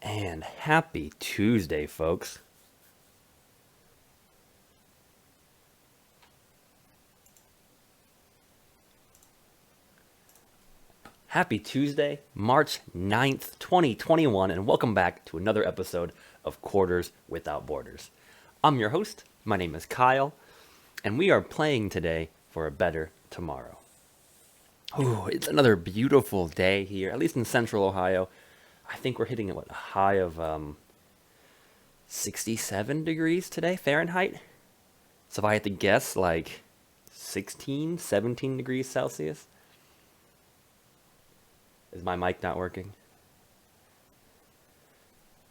And happy Tuesday, folks. Happy Tuesday, March 9th, 2021, and welcome back to another episode of Quarters Without Borders. I'm your host, my name is Kyle, and we are playing today for a better tomorrow. Ooh, it's another beautiful day here, at least in central Ohio. I think we're hitting a high of 67 degrees today, Fahrenheit. So if I had to guess, like 16, 17 degrees Celsius. Is my mic not working?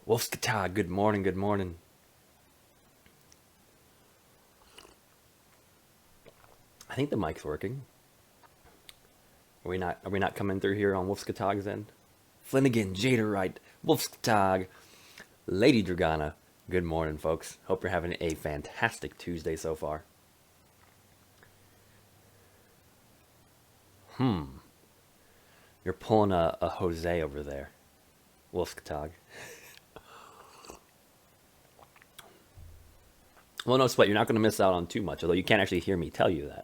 Wolfskatag, good morning, good morning. I think the mic's working. Are we not coming through here on Wolfskatag's end? Flanagan, Jaderite, Wolfskatag, Lady Dragana, good morning, folks. Hope you're having a fantastic Tuesday so far. You're pulling a Jose over there. Wolfskatag. Well, no sweat. You're not going to miss out on too much, although you can't actually hear me tell you that.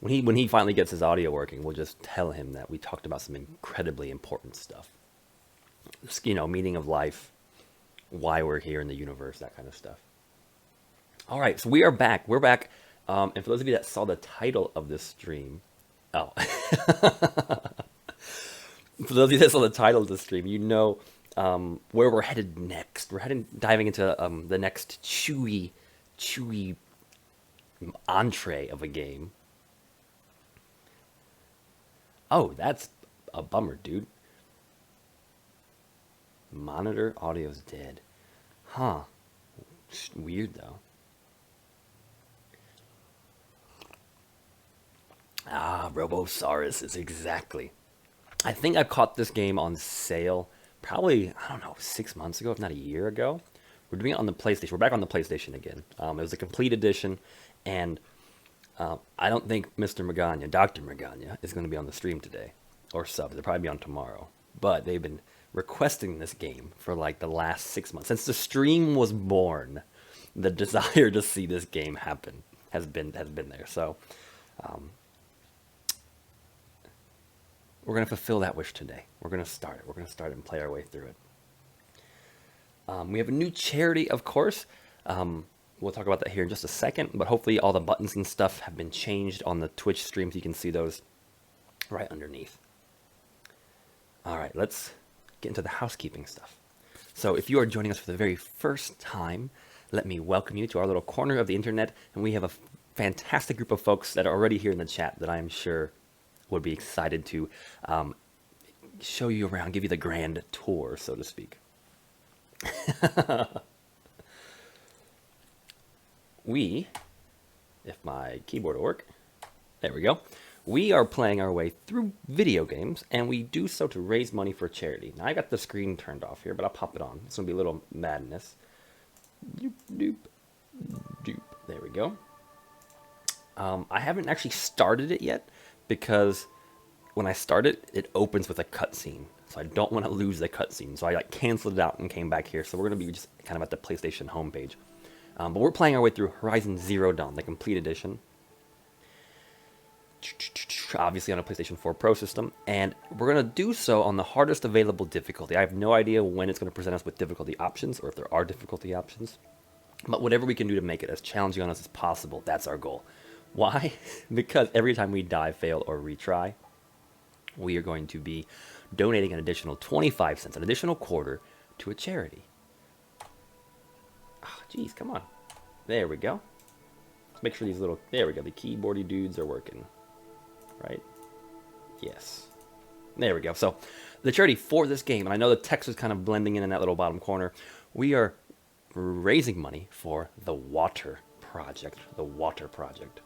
When he finally gets his audio working, we'll just tell him that we talked about some incredibly important stuff. You know, meaning of life, why we're here in the universe, that kind of stuff. All right, so we are back. We're back. And for those of you that saw the title of this stream, for those of you that saw the title of the stream, you know where we're headed next. We're diving into the next chewy entree of a game. Oh, that's a bummer, dude. Monitor audio's dead. Huh. Weird, though. Robosaurus is exactly. I think I caught this game on sale probably, I don't know, 6 months ago, if not a year ago. We're doing it on the PlayStation. We're back on the PlayStation again. It was a complete edition, and I don't think Mr. Magana, Dr. Magana, is going to be on the stream today, or subs. They'll probably be on tomorrow. But they've been requesting this game for like the last 6 months. Since the stream was born, the desire to see this game happen has been there. So we're going to fulfill that wish today. We're going to start it. We're going to start it and play our way through it. We have a new charity, of course. We'll talk about that here in just a second, but hopefully all the buttons and stuff have been changed on the Twitch stream so you can see those right underneath. All right, let's get into the housekeeping stuff. So if you are joining us for the very first time, let me welcome you to our little corner of the internet, and we have a fantastic group of folks that are already here in the chat that I am sure would be excited to show you around, give you the grand tour, so to speak. We, if my keyboard will work, there we go. We are playing our way through video games, and we do so to raise money for charity. Now, I got the screen turned off here, but I'll pop it on. It's going to be a little madness. Doop, doop, doop. There we go. I haven't actually started it yet, because when I start it, it opens with a cutscene. So I don't want to lose the cutscene. So I canceled it out and came back here. So we're going to be just kind of at the PlayStation homepage. But we're playing our way through Horizon Zero Dawn, the complete edition. Obviously on a PlayStation 4 Pro system. And we're going to do so on the hardest available difficulty. I have no idea when it's going to present us with difficulty options, or if there are difficulty options. But whatever we can do to make it as challenging on us as possible, that's our goal. Why? Because every time we die, fail, or retry, we are going to be donating an additional 25 cents, an additional quarter, to a charity. Oh, geez, come on. There we go. Let's make sure these little, there we go, the keyboardy dudes are working. Right? Yes. There we go. So, the charity for this game, and I know the text is kind of blending in that little bottom corner, we are raising money for the Water Project. The Water Project.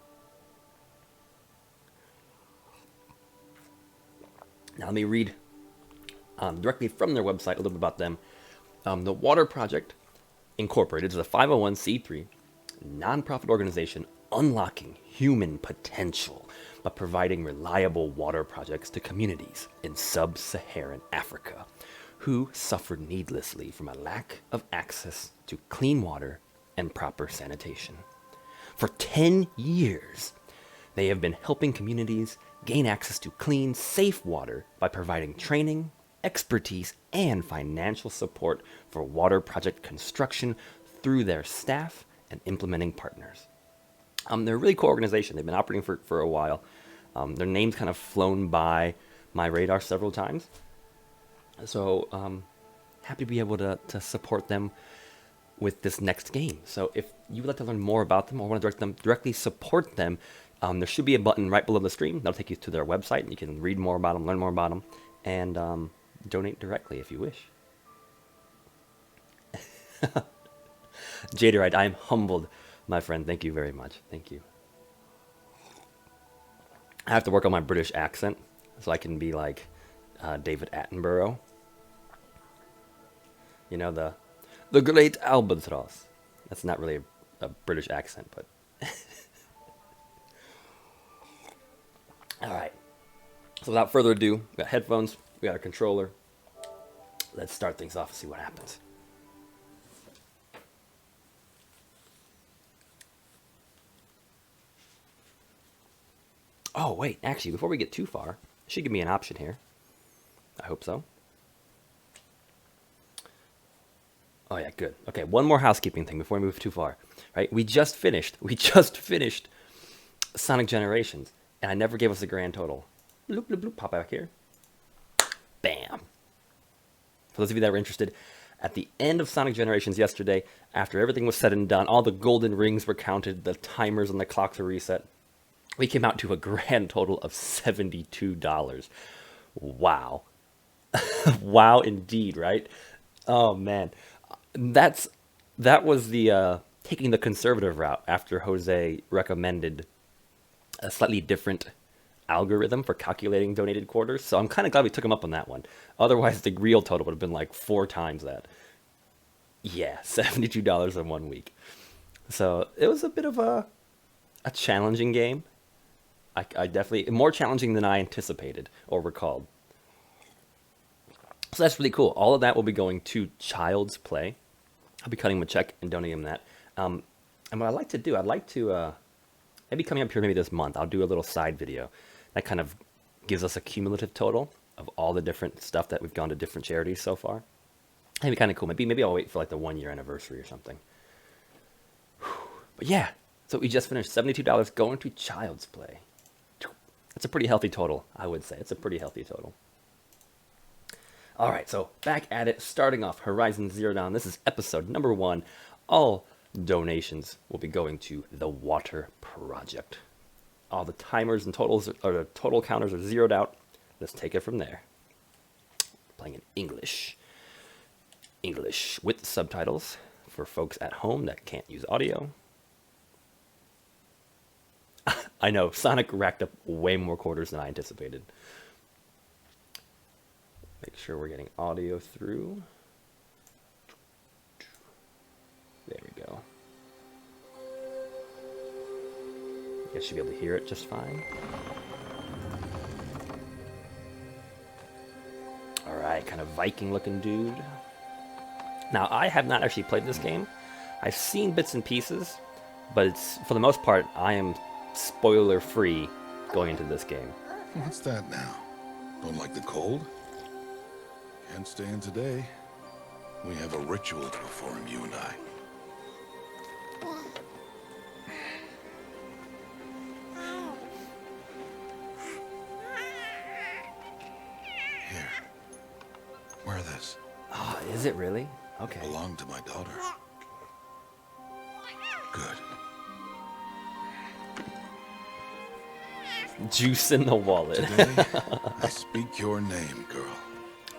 Now let me read directly from their website a little bit about them. The Water Project Incorporated is a 501c3 nonprofit organization unlocking human potential by providing reliable water projects to communities in sub-Saharan Africa who suffer needlessly from a lack of access to clean water and proper sanitation. For 10 years, they have been helping communities gain access to clean, safe water by providing training, expertise, and financial support for water project construction through their staff and implementing partners. They're a really cool organization. They've been operating for a while. Their name's kind of flown by my radar several times. So happy to be able to support them with this next game. So if you would like to learn more about them or want to directly support them, there should be a button right below the stream. That'll take you to their website, and you can read more about them, learn more about them, and donate directly if you wish. Jaderite, I am humbled, my friend. Thank you very much. Thank you. I have to work on my British accent so I can be like David Attenborough. You know, the great albatross. That's not really a British accent, but... Alright. So without further ado, we got headphones, we got a controller. Let's start things off and see what happens. Oh, wait, actually, before we get too far, it should give me an option here. I hope so. Oh yeah, good. Okay, one more housekeeping thing before we move too far. Right? We just finished Sonic Generations, and I never gave us a grand total. Bloop, bloop, bloop, pop back here. Bam. For those of you that were interested, at the end of Sonic Generations yesterday, after everything was said and done, all the golden rings were counted, the timers on the clocks were reset, we came out to a grand total of $72. Wow. Wow indeed, right? Oh man. That was the taking the conservative route after Jose recommended a slightly different algorithm for calculating donated quarters. So I'm kind of glad we took him up on that one. Otherwise, the real total would have been like 4 times that. Yeah, $72 in 1 week. So it was a bit of a challenging game. I definitely, more challenging than I anticipated or recalled. So that's really cool. All of that will be going to Child's Play. I'll be cutting him a check and donating him that. And what I'd like to do, I'd like to, maybe coming up here maybe this month, I'll do a little side video that kind of gives us a cumulative total of all the different stuff that we've gone to different charities so far. That'd be kind of cool. Maybe I'll wait for like the 1 year anniversary or something. But yeah, so we just finished $72 going to Child's Play. That's a pretty healthy total, I would say. It's a pretty healthy total. All right, so back at it, starting off Horizon Zero Dawn. This is episode number 1. All donations will be going to the Water Project. All the timers and totals, or the total counters are zeroed out. Let's take it from there. Playing in English. English with subtitles for folks at home that can't use audio. I know, Sonic racked up way more quarters than I anticipated. Make sure we're getting audio through. There we go. You guys should be able to hear it just fine. Alright, kind of Viking looking dude. Now, I have not actually played this game. I've seen bits and pieces, but it's, for the most part, I am spoiler free going into this game. What's that now? Don't like the cold? Can't stay in today. We have a ritual to perform, you and I. Here. Wear this. Oh, is it really? Okay. Belonged to my daughter. Good. Juice in the wallet. Today, I speak your name, girl.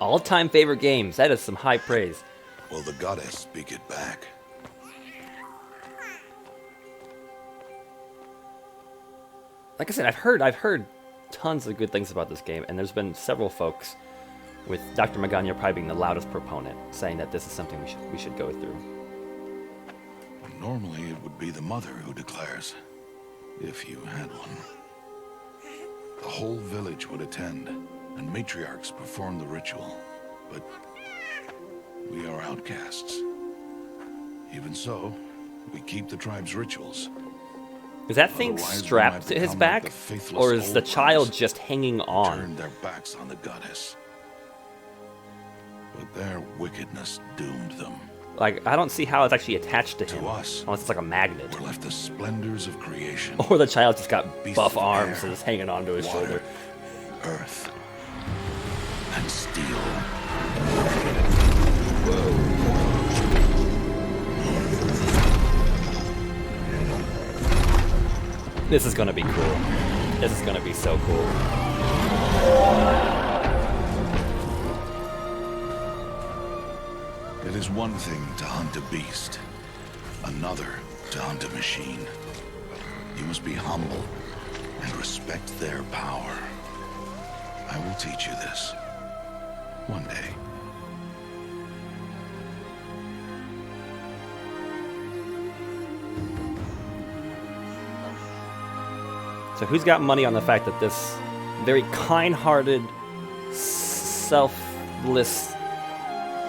All-time favorite games. That is some high praise. Will the goddess speak it back? Like I said, I've heard tons of good things about this game, and there's been several folks, with Dr. Magana probably being the loudest proponent, saying that this is something we should go through. Normally, it would be the mother who declares. If you had one. The whole village would attend, and matriarchs perform the ritual. But we are outcasts. Even so, we keep the tribe's rituals. Is that thing Otherwise, we strapped might to his become back? like the faithless Or is the old child ones just hanging who on? turned their backs on the goddess. But their wickedness doomed them. Like, I don't see how it's actually attached to him. To us, Unless it's like a magnet. we're left the splendors of creation. Or the child just got Beasts buff of arms air, and is hanging onto his water, shoulder. Earth, and steel. This is gonna be cool. This is gonna be so cool. It is one thing to hunt a beast, another to hunt a machine. You must be humble and respect their power. I will teach you this one day. So who's got money on the fact that this very kind-hearted, selfless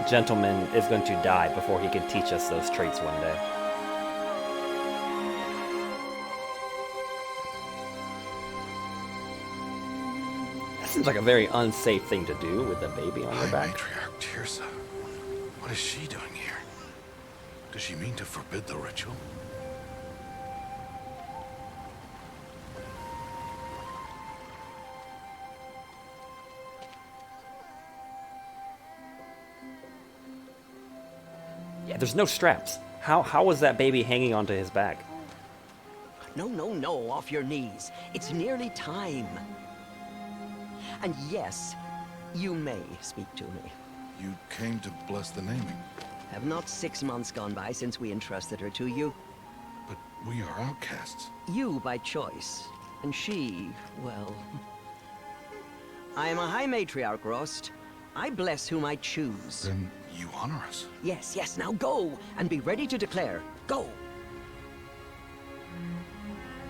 gentleman is going to die before he can teach us those traits one day? That seems like a very unsafe thing to do with a baby on your High back. Matriarch Tirsa. What is she doing here? Does she mean to forbid the ritual? Yeah, there's no straps. How was that baby hanging onto his back? No, no, no, off your knees. It's nearly time. And yes, you may speak to me. You came to bless the naming, Have not 6 months gone by since we entrusted her to you? but we are outcasts. You by choice, and she, well... I am a High Matriarch, Rost. I bless whom I choose. Then you honor us. Yes, yes, now go, and be ready to declare. Go!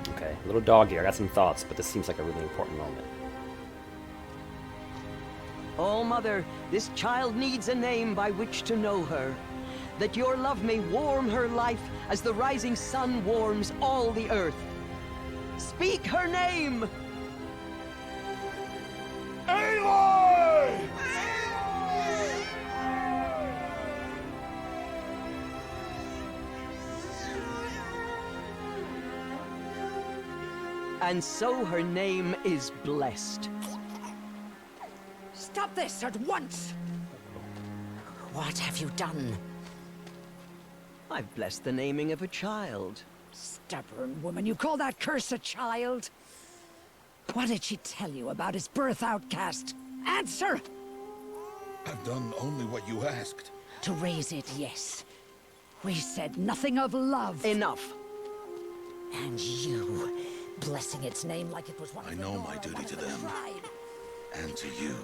Okay, little dog here. I got some thoughts, but this seems like a really important moment. Oh, Mother, this child needs a name by which to know her. That your love may warm her life as the rising sun warms all the earth. Speak her name! Aloy! And so her name is blessed. Stop this at once! What have you done? I've blessed the naming of a child. Stubborn woman, you call that curse a child? What did she tell you about his birth, outcast? Answer! I've done only what you asked. To raise it, yes. We said nothing of love. Enough. And you, blessing its name like it was one of I the know Nora, my duty one of to the them. tribe. And to you.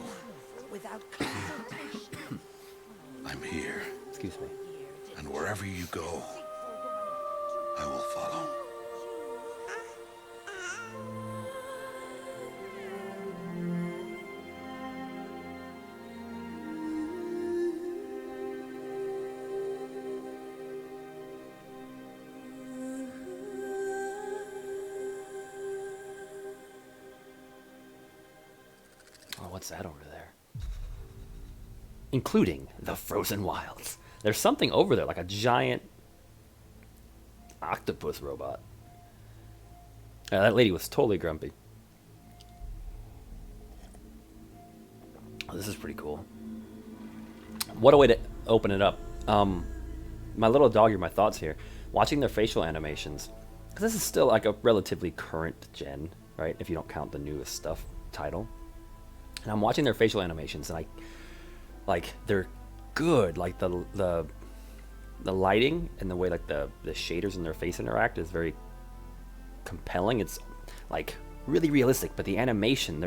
Without consultation. I'm here, Excuse me. and wherever you go, I will follow. Oh, what's that over there? Including the frozen wilds. There's something over there, like a giant octopus robot. Yeah, that lady was totally grumpy. Oh, this is pretty cool. What a way to open it up. My little dog here, my thoughts here. Watching their facial animations. Because this is still like a relatively current gen, right? If you don't count the newest stuff title. And I'm watching their facial animations, and they're good. Like the lighting and the way like the shaders in their face interact is very compelling. It's like really realistic, but the animation,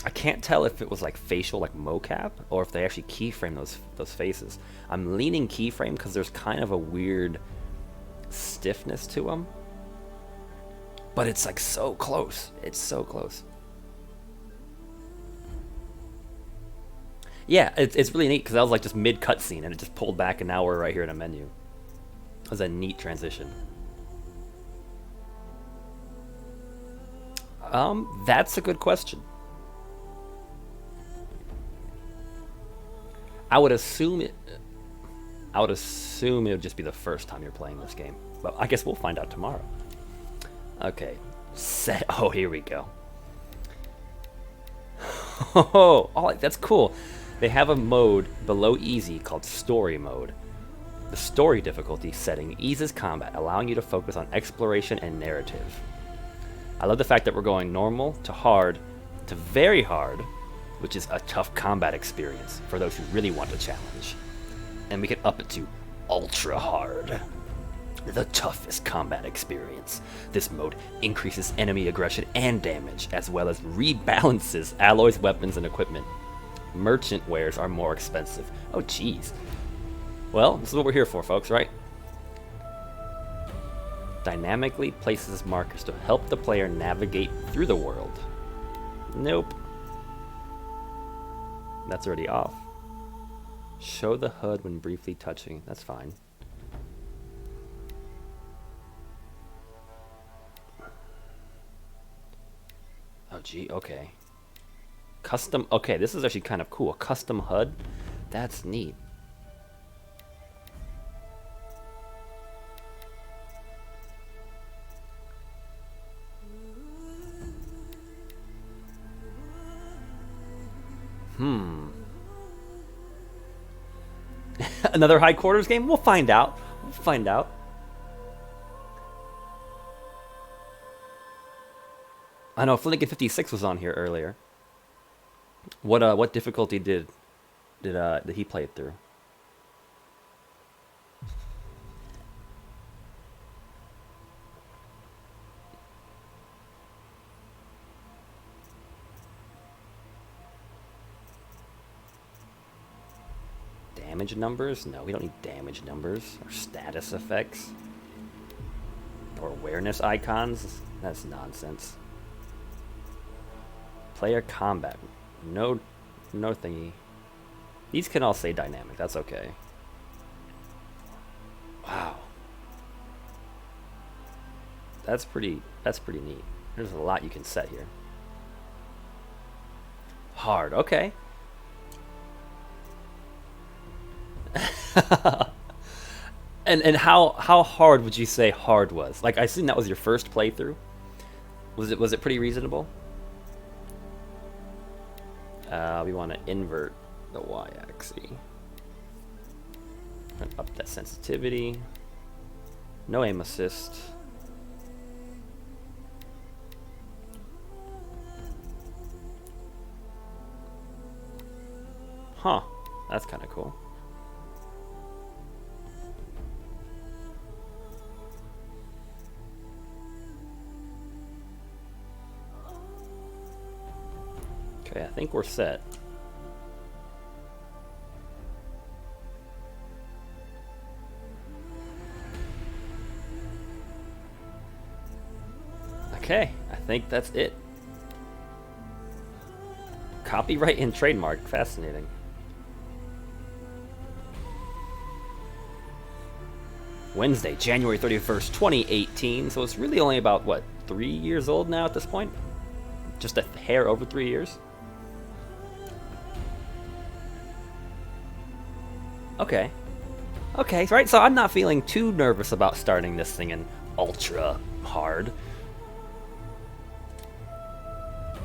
I can't tell if it was like facial, like mocap, or if they actually keyframe those faces. I'm leaning keyframe because there's kind of a weird stiffness to them. But it's like so close. It's so close. Yeah, it's really neat because I was like just mid cutscene and it just pulled back and now we're right here in a menu. It was a neat transition. That's a good question. I would assume it would just be the first time you're playing this game. But I guess we'll find out tomorrow. Okay. Set. Oh, here we go. Oh, that's cool. They have a mode below easy called story mode. The story difficulty setting eases combat, allowing you to focus on exploration and narrative. I love the fact that we're going normal to hard to very hard, which is a tough combat experience for those who really want a challenge. And we can up it to ultra hard, the toughest combat experience. This mode increases enemy aggression and damage, as well as rebalances alloys, weapons, and equipment. Merchant wares are more expensive. Oh, jeez. Well, this is what we're here for, folks, right? Dynamically places markers to help the player navigate through the world. Nope. That's already off. Show the HUD when briefly touching. That's fine. Oh, gee, okay. Custom, okay, this is actually kind of cool. A custom HUD? That's neat. Another high quarters game? We'll find out. We'll find out. I know Flanagan 56 was on here earlier. What difficulty did he play it through? Damage numbers? No, we don't need damage numbers or status effects or awareness icons. That's nonsense. Player combat. No thingy. These can all say dynamic. That's okay. Wow. That's pretty neat. There's a lot you can set here. Hard. Okay. and how hard would you say hard was? Like, I assume that was your first playthrough. Was it pretty reasonable? We want to invert the y-axis. Up that sensitivity. No aim assist. Huh. That's kind of cool. Okay, I think we're set. Okay, I think that's it. Copyright and trademark, fascinating. Wednesday, January 31st, 2018. So it's really only about, what, 3 years old now at this point? Just a hair over 3 years? Okay. Okay, right, so I'm not feeling too nervous about starting this thing in ultra hard.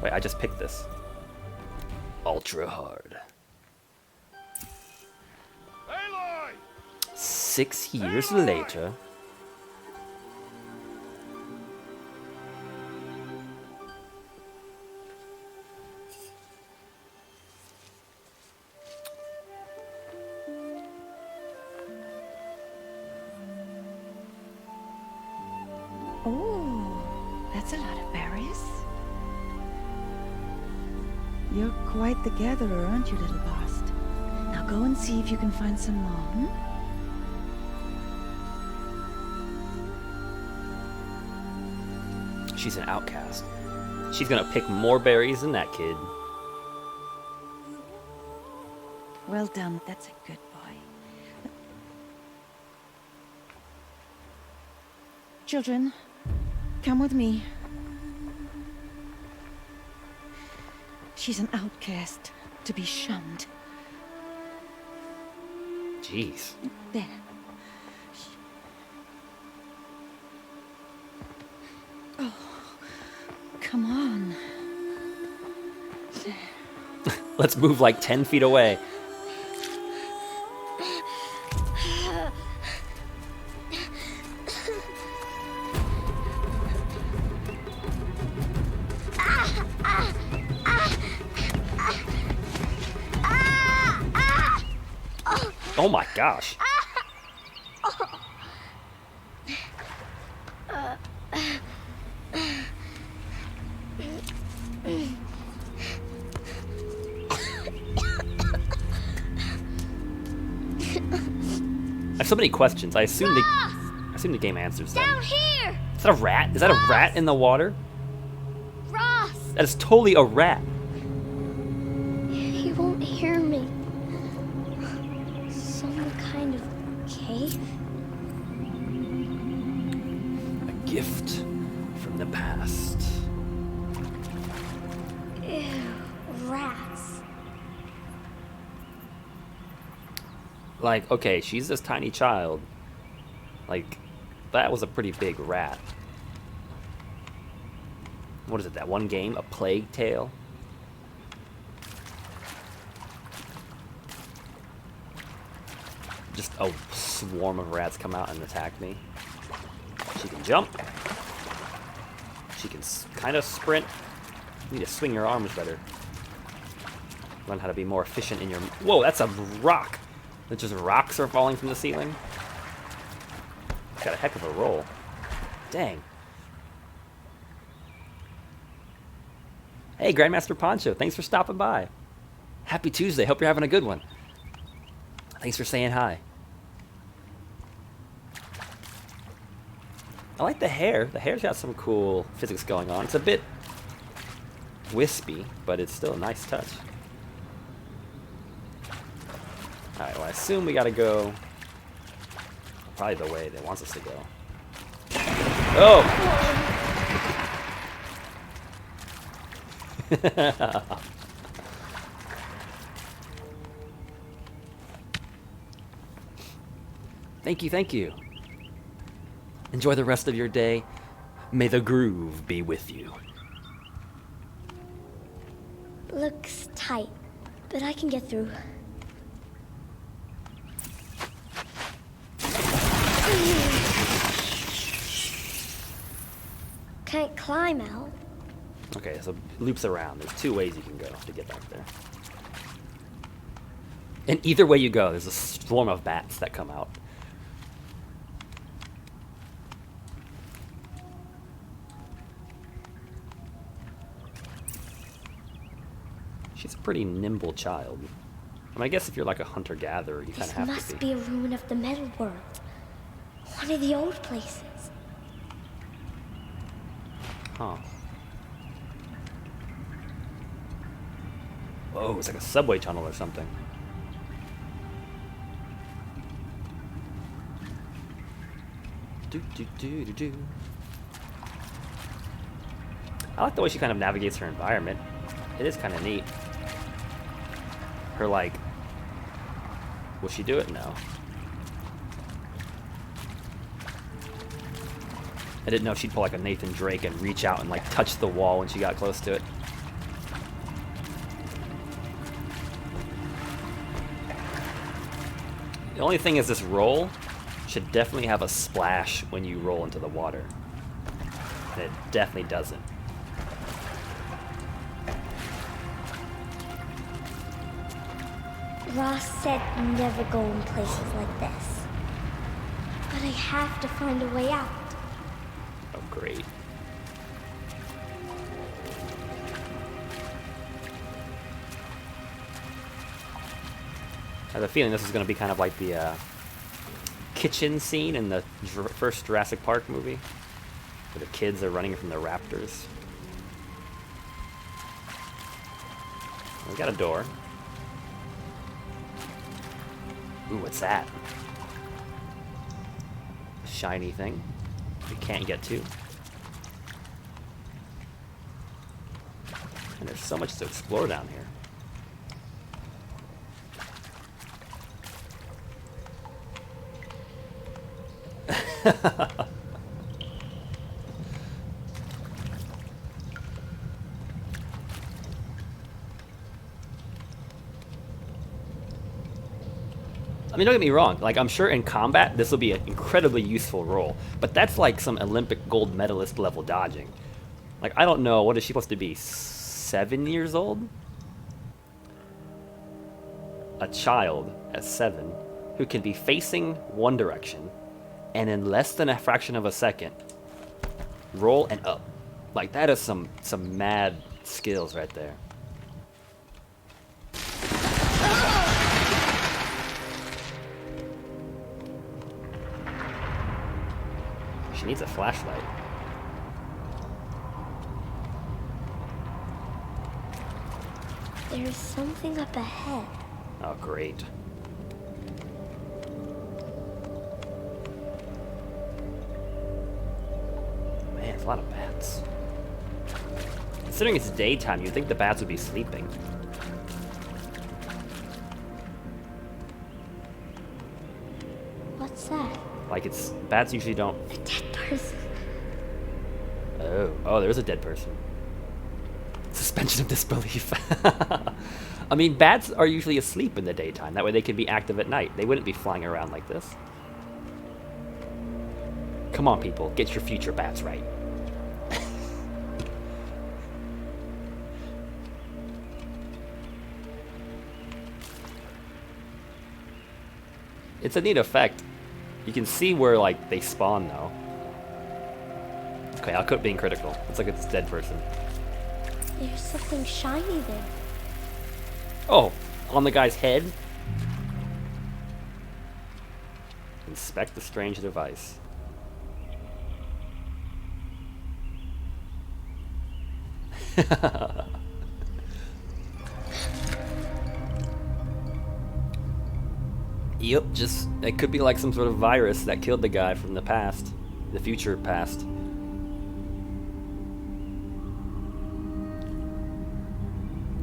Wait, I just picked this. Ultra hard. 6 years later. Oh, that's a lot of berries. You're quite the gatherer, aren't you, little Bast? Now go and see if you can find some more, hmm? she's an outcast. She's gonna pick more berries than that kid. Well done. That's a good boy. Children, come with me. She's an outcast, to be shunned. Jeez. There. Oh, come on. There. Let's move like 10 feet away. Oh my gosh. I have so many questions. I assume the game answers them. Down here! Is that a rat? Is that a rat in the water? Ross! That is totally a rat. He won't hear me. Some kind of cave? A gift from the past. Ew, rats. Like, okay, she's this tiny child. Like, that was a pretty big rat. What is it, that one game? A Plague Tale? Just a swarm of rats come out and attack me. She can jump. She can kind of sprint. You need to swing your arms better. Learn how to be more efficient in your... Whoa, that's a rock! That just rocks are falling from the ceiling. Got a heck of a roll. Dang. Hey, Grandmaster Poncho, thanks for stopping by. Happy Tuesday, hope you're having a good one. Thanks for saying hi. I like the hair. The hair's got some cool physics going on. It's a bit wispy, but it's still a nice touch. Alright, well, I assume we gotta go probably the way that wants us to go. Oh! Thank you, thank you. Enjoy the rest of your day. May the groove be with you. Looks tight, but I can get through. Can't climb out. Okay, so it loops around. There's two ways you can go to get back there. And either way you go, there's a swarm of bats that come out. She's a pretty nimble child. I mean, I guess if you're like a hunter-gatherer, you kind of This have must to be a ruin of the metal world. One of the old places. Huh. Whoa, it's like a subway tunnel or something. Do, do, do, do, do. I like the way she kind of navigates her environment. It is kind of neat. Her, like... Will she do it? No. I didn't know if she'd pull like a Nathan Drake and reach out and like touch the wall when she got close to it. The only thing is this roll should definitely have a splash when you roll into the water. And it definitely doesn't. Ross said never go in places like this. But I have to find a way out. Oh, great. I have a feeling this is going to be kind of like the kitchen scene in the first Jurassic Park movie. Where the kids are running from the raptors. We got a door. Ooh, what's that? A shiny thing we can't get to. And there's so much to explore down here. I mean, don't get me wrong, like, I'm sure in combat this will be an incredibly useful role, but that's like some Olympic gold medalist level dodging. Like, I don't know, what is she supposed to be, 7 years old? A child at 7 who can be facing one direction and in less than a fraction of a second roll and up. Like, that is some mad skills right there. She needs a flashlight. There's something up ahead. Oh, great. Man, it's a lot of bats. Considering it's daytime, you'd think the bats would be sleeping. What's that? Like, it's... bats usually don't... A dead person. Oh, there's a dead person. Suspension of disbelief. I mean, bats are usually asleep in the daytime. That way they can be active at night. They wouldn't be flying around like this. Come on, people. Get your future bats right. It's a neat effect. You can see where, like, they spawn, though. Okay, I'll quit being critical. It's like it's a dead person. There's something shiny there. Oh, on the guy's head? Inspect the strange device. Yep, just, it could be like some sort of virus that killed the guy from the past. The future past.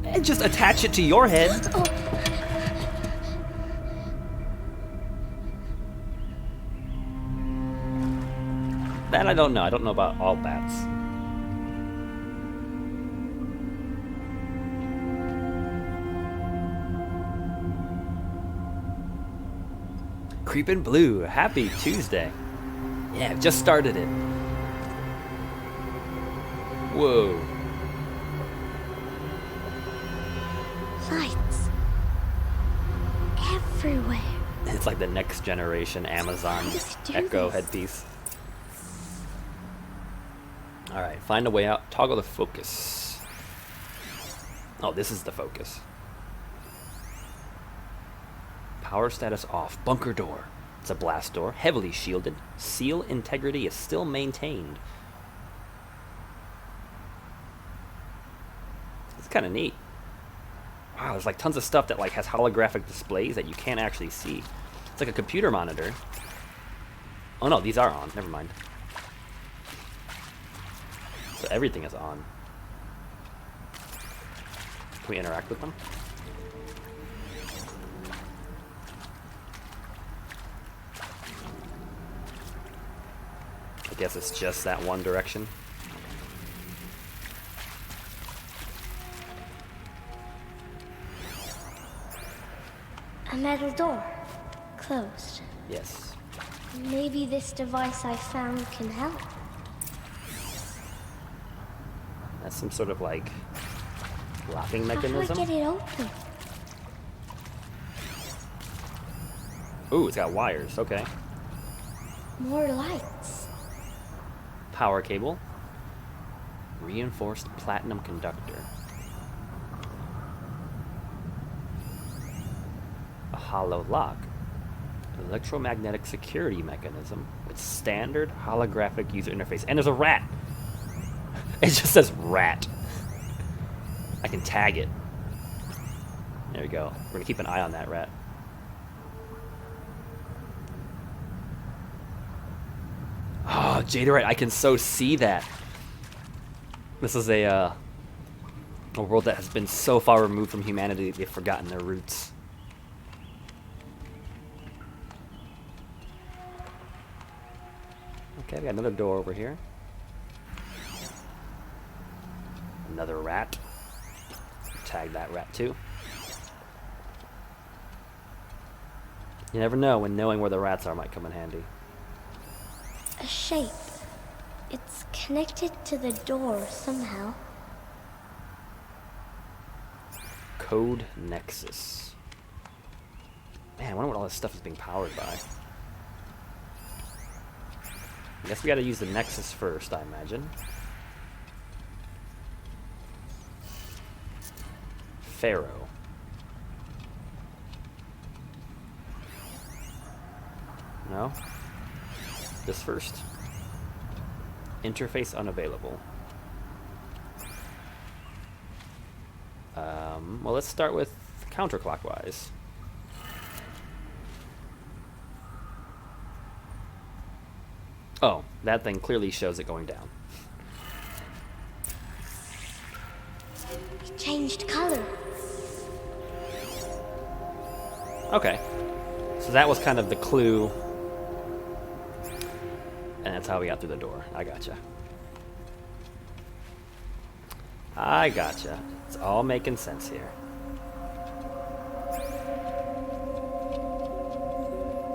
And just attach it to your head. Oh. That I don't know. I don't know about all bats. Creepin' Blue, happy Tuesday. Yeah, I've just started it. Whoa. Lights. Everywhere. It's like the next generation Amazon How does it do Echo this? headpiece. Alright, find a way out. Toggle the focus. Oh, this is the focus. Power status off. Bunker door. It's a blast door. Heavily shielded. Seal integrity is still maintained. It's kind of neat. Wow, there's like tons of stuff that like has holographic displays that you can't actually see. It's like a computer monitor. Oh no, these are on. Never mind. So everything is on. Can we interact with them? I guess it's just that one direction. A metal door. Closed. Yes. Maybe this device I found can help. That's some sort of like locking How do I mechanism. get it open? Ooh, it's got wires. Okay. More lights. Power cable. Reinforced platinum conductor. A hollow lock. Electromagnetic security mechanism with standard holographic user interface. And there's a rat. It just says rat. I can tag it. There we go. We're gonna keep an eye on that rat. Oh, Jaderite, I can so see that. This is a world that has been so far removed from humanity they've forgotten their roots. Okay, we got another door over here. Another rat. Tag that rat too. You never know when knowing where the rats are might come in handy. A shape. It's connected to the door somehow. Code Nexus. Man, I wonder what all this stuff is being powered by. I guess we gotta use the Nexus first, I imagine. Pharaoh. No? This first. Interface unavailable. Well, let's start with counterclockwise. Oh, that thing clearly shows it going down. It changed color. Okay. So that was kind of the clue. And that's how we got through the door. I gotcha. I gotcha. It's all making sense here.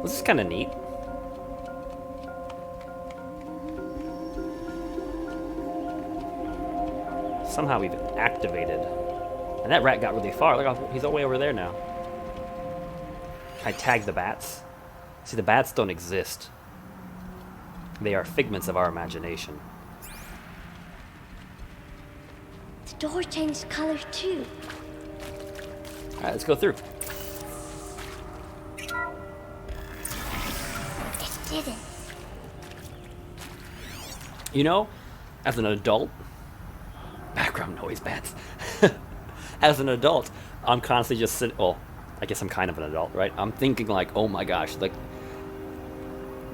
This is kind of neat. Somehow we've activated. And that rat got really far. Look how he's all the way over there now. I tagged the bats. See, the bats don't exist. They are figments of our imagination. The door changed color too. Alright, let's go through. It didn't. You know, as an adult, background noise, bats. As an adult, I'm constantly just sitting. Well, I guess I'm kind of an adult, right? I'm thinking like, oh my gosh, like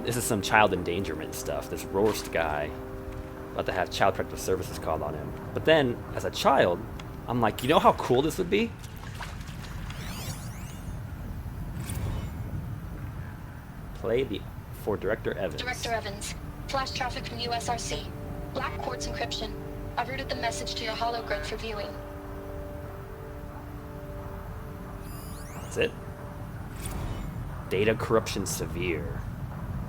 this is some child endangerment stuff. This Roarst guy about to have Child Protective Services called on him. But then, as a child, I'm like, you know how cool this would be? Play for Director Evans. Director Evans, flash traffic from USRC. Black quartz encryption. I've routed the message to your hologrid for viewing. That's it. Data corruption severe.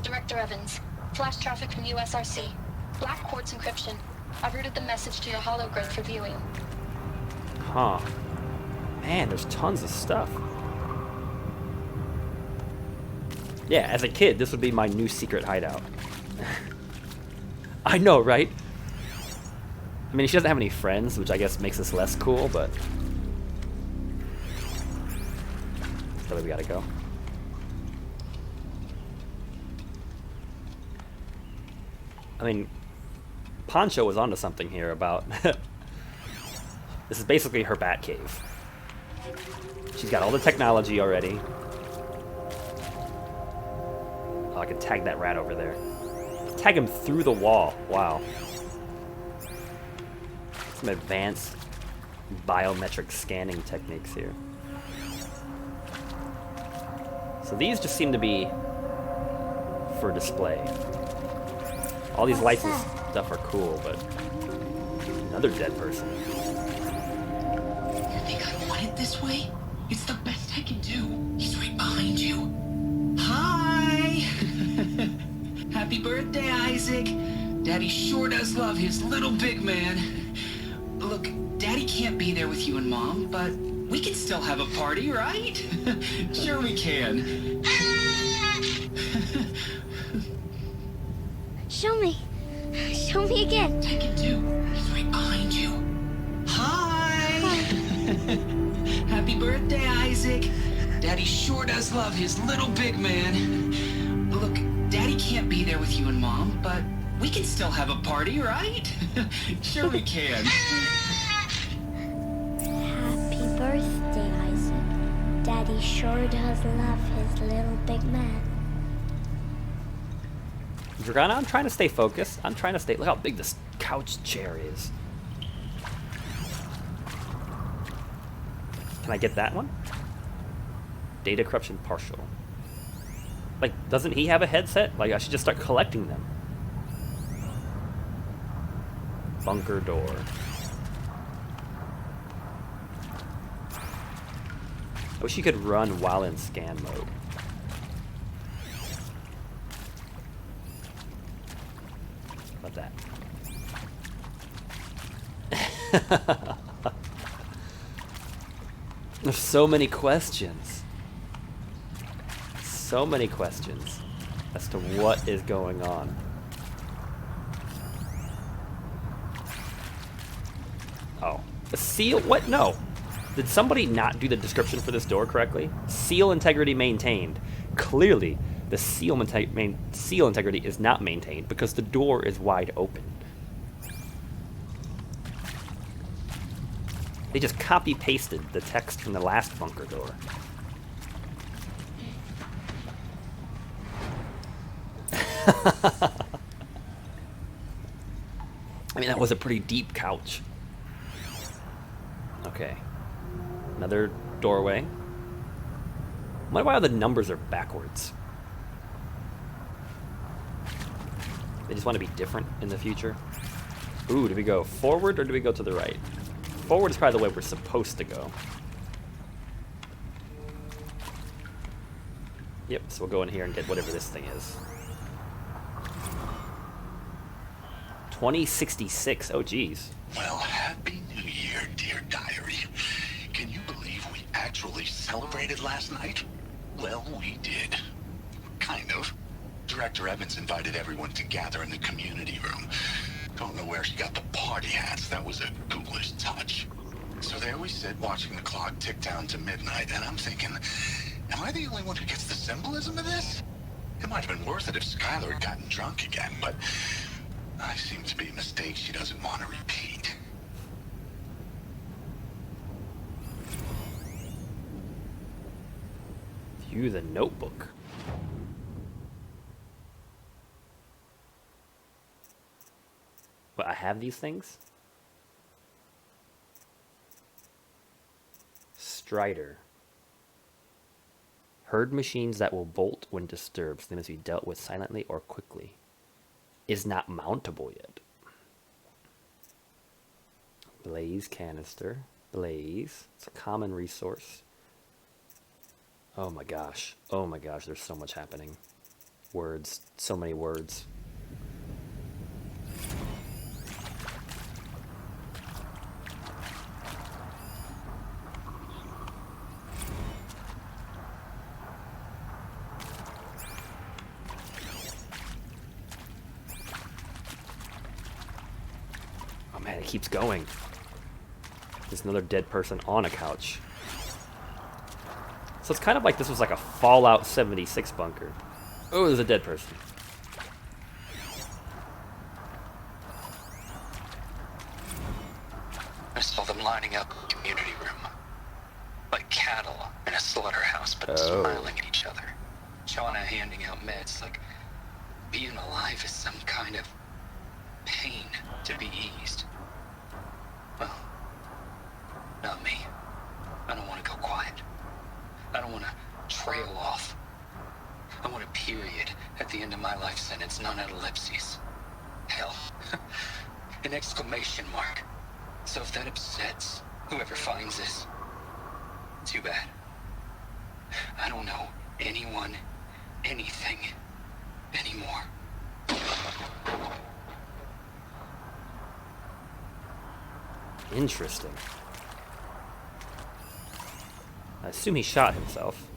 Director Evans, flash traffic from USRC. Black quartz encryption. I've routed the message to your hologrid for viewing. Huh. Man, there's tons of stuff. Yeah, as a kid, this would be my new secret hideout. I know, right? I mean, she doesn't have any friends, which I guess makes this less cool, but... That's the way we gotta go. I mean, Poncho was onto something here about... This is basically her bat cave. She's got all the technology already. Oh, I can tag that rat over there. Tag him through the wall. Wow. Some advanced biometric scanning techniques here. So these just seem to be for display. All these lights and stuff are cool, but another dead person. You think I want it this way? It's the best I can do. He's right behind you. Hi! Happy birthday, Isaac. Daddy sure does love his little big man. Look, Daddy can't be there with you and Mom, but we can still have a party, right? Sure we can. Show me. Show me again. Take it too. He's right behind you. Hi! Happy birthday, Isaac. Daddy sure does love his little big man. Look, Daddy can't be there with you and Mom, but we can still have a party, right? Sure we can. Happy birthday, Isaac. Daddy sure does love his little big man. Dragana, I'm trying to stay focused. I'm trying to stay... Look how big this couch chair is. Can I get that one? Data corruption partial. Like, doesn't he have a headset? Like, I should just start collecting them. Bunker door. I wish you could run while in scan mode. How about that? There's so many questions. So many questions as to what is going on. Oh. The seal? What? No. Did somebody not do the description for this door correctly? Seal integrity maintained. Clearly, the seal integrity is not maintained because the door is wide open. They just copy-pasted the text from the last bunker door. I mean, that was a pretty deep couch. Okay. Another doorway. I wonder why all the numbers are backwards. They just want to be different in the future. Ooh, do we go forward or do we go to the right? Forward is probably the way we're supposed to go. Yep, so we'll go in here and get whatever this thing is. 2066, oh geez. Well, Happy New Year, dear diary. Can you believe we actually celebrated last night? Well, we did. Kind of. Director Evans invited everyone to gather in the community room. Don't know where she got the party hats. That was a ghoulish touch. So there we sit, watching the clock tick down to midnight, and I'm thinking, am I the only one who gets the symbolism of this? It might have been worth it if Skylar had gotten drunk again, but I seem to be a mistake she doesn't want to repeat. View the notebook. What, I have these things? Strider. Herd machines that will bolt when disturbed. So they must be dealt with silently or quickly. Is not mountable yet. Blaze canister. Blaze. It's a common resource. Oh my gosh. Oh my gosh, there's so much happening. Words. So many words. Oh man, it keeps going. There's another dead person on a couch. So it's kind of like this was like a Fallout 76 bunker. Oh, there's a dead person. I saw them lining up in the community room. Like cattle in a slaughterhouse, but smiling at each other. Shauna handing out meds, like being alive is some kind of pain to be eased. Well, not me. I don't want to go quiet. I don't want to trail off. I want a period at the end of my life sentence, not an ellipses. Hell, an exclamation mark. So if that upsets whoever finds this, too bad. I don't know anyone, anything, anymore. Interesting. I assume he shot himself.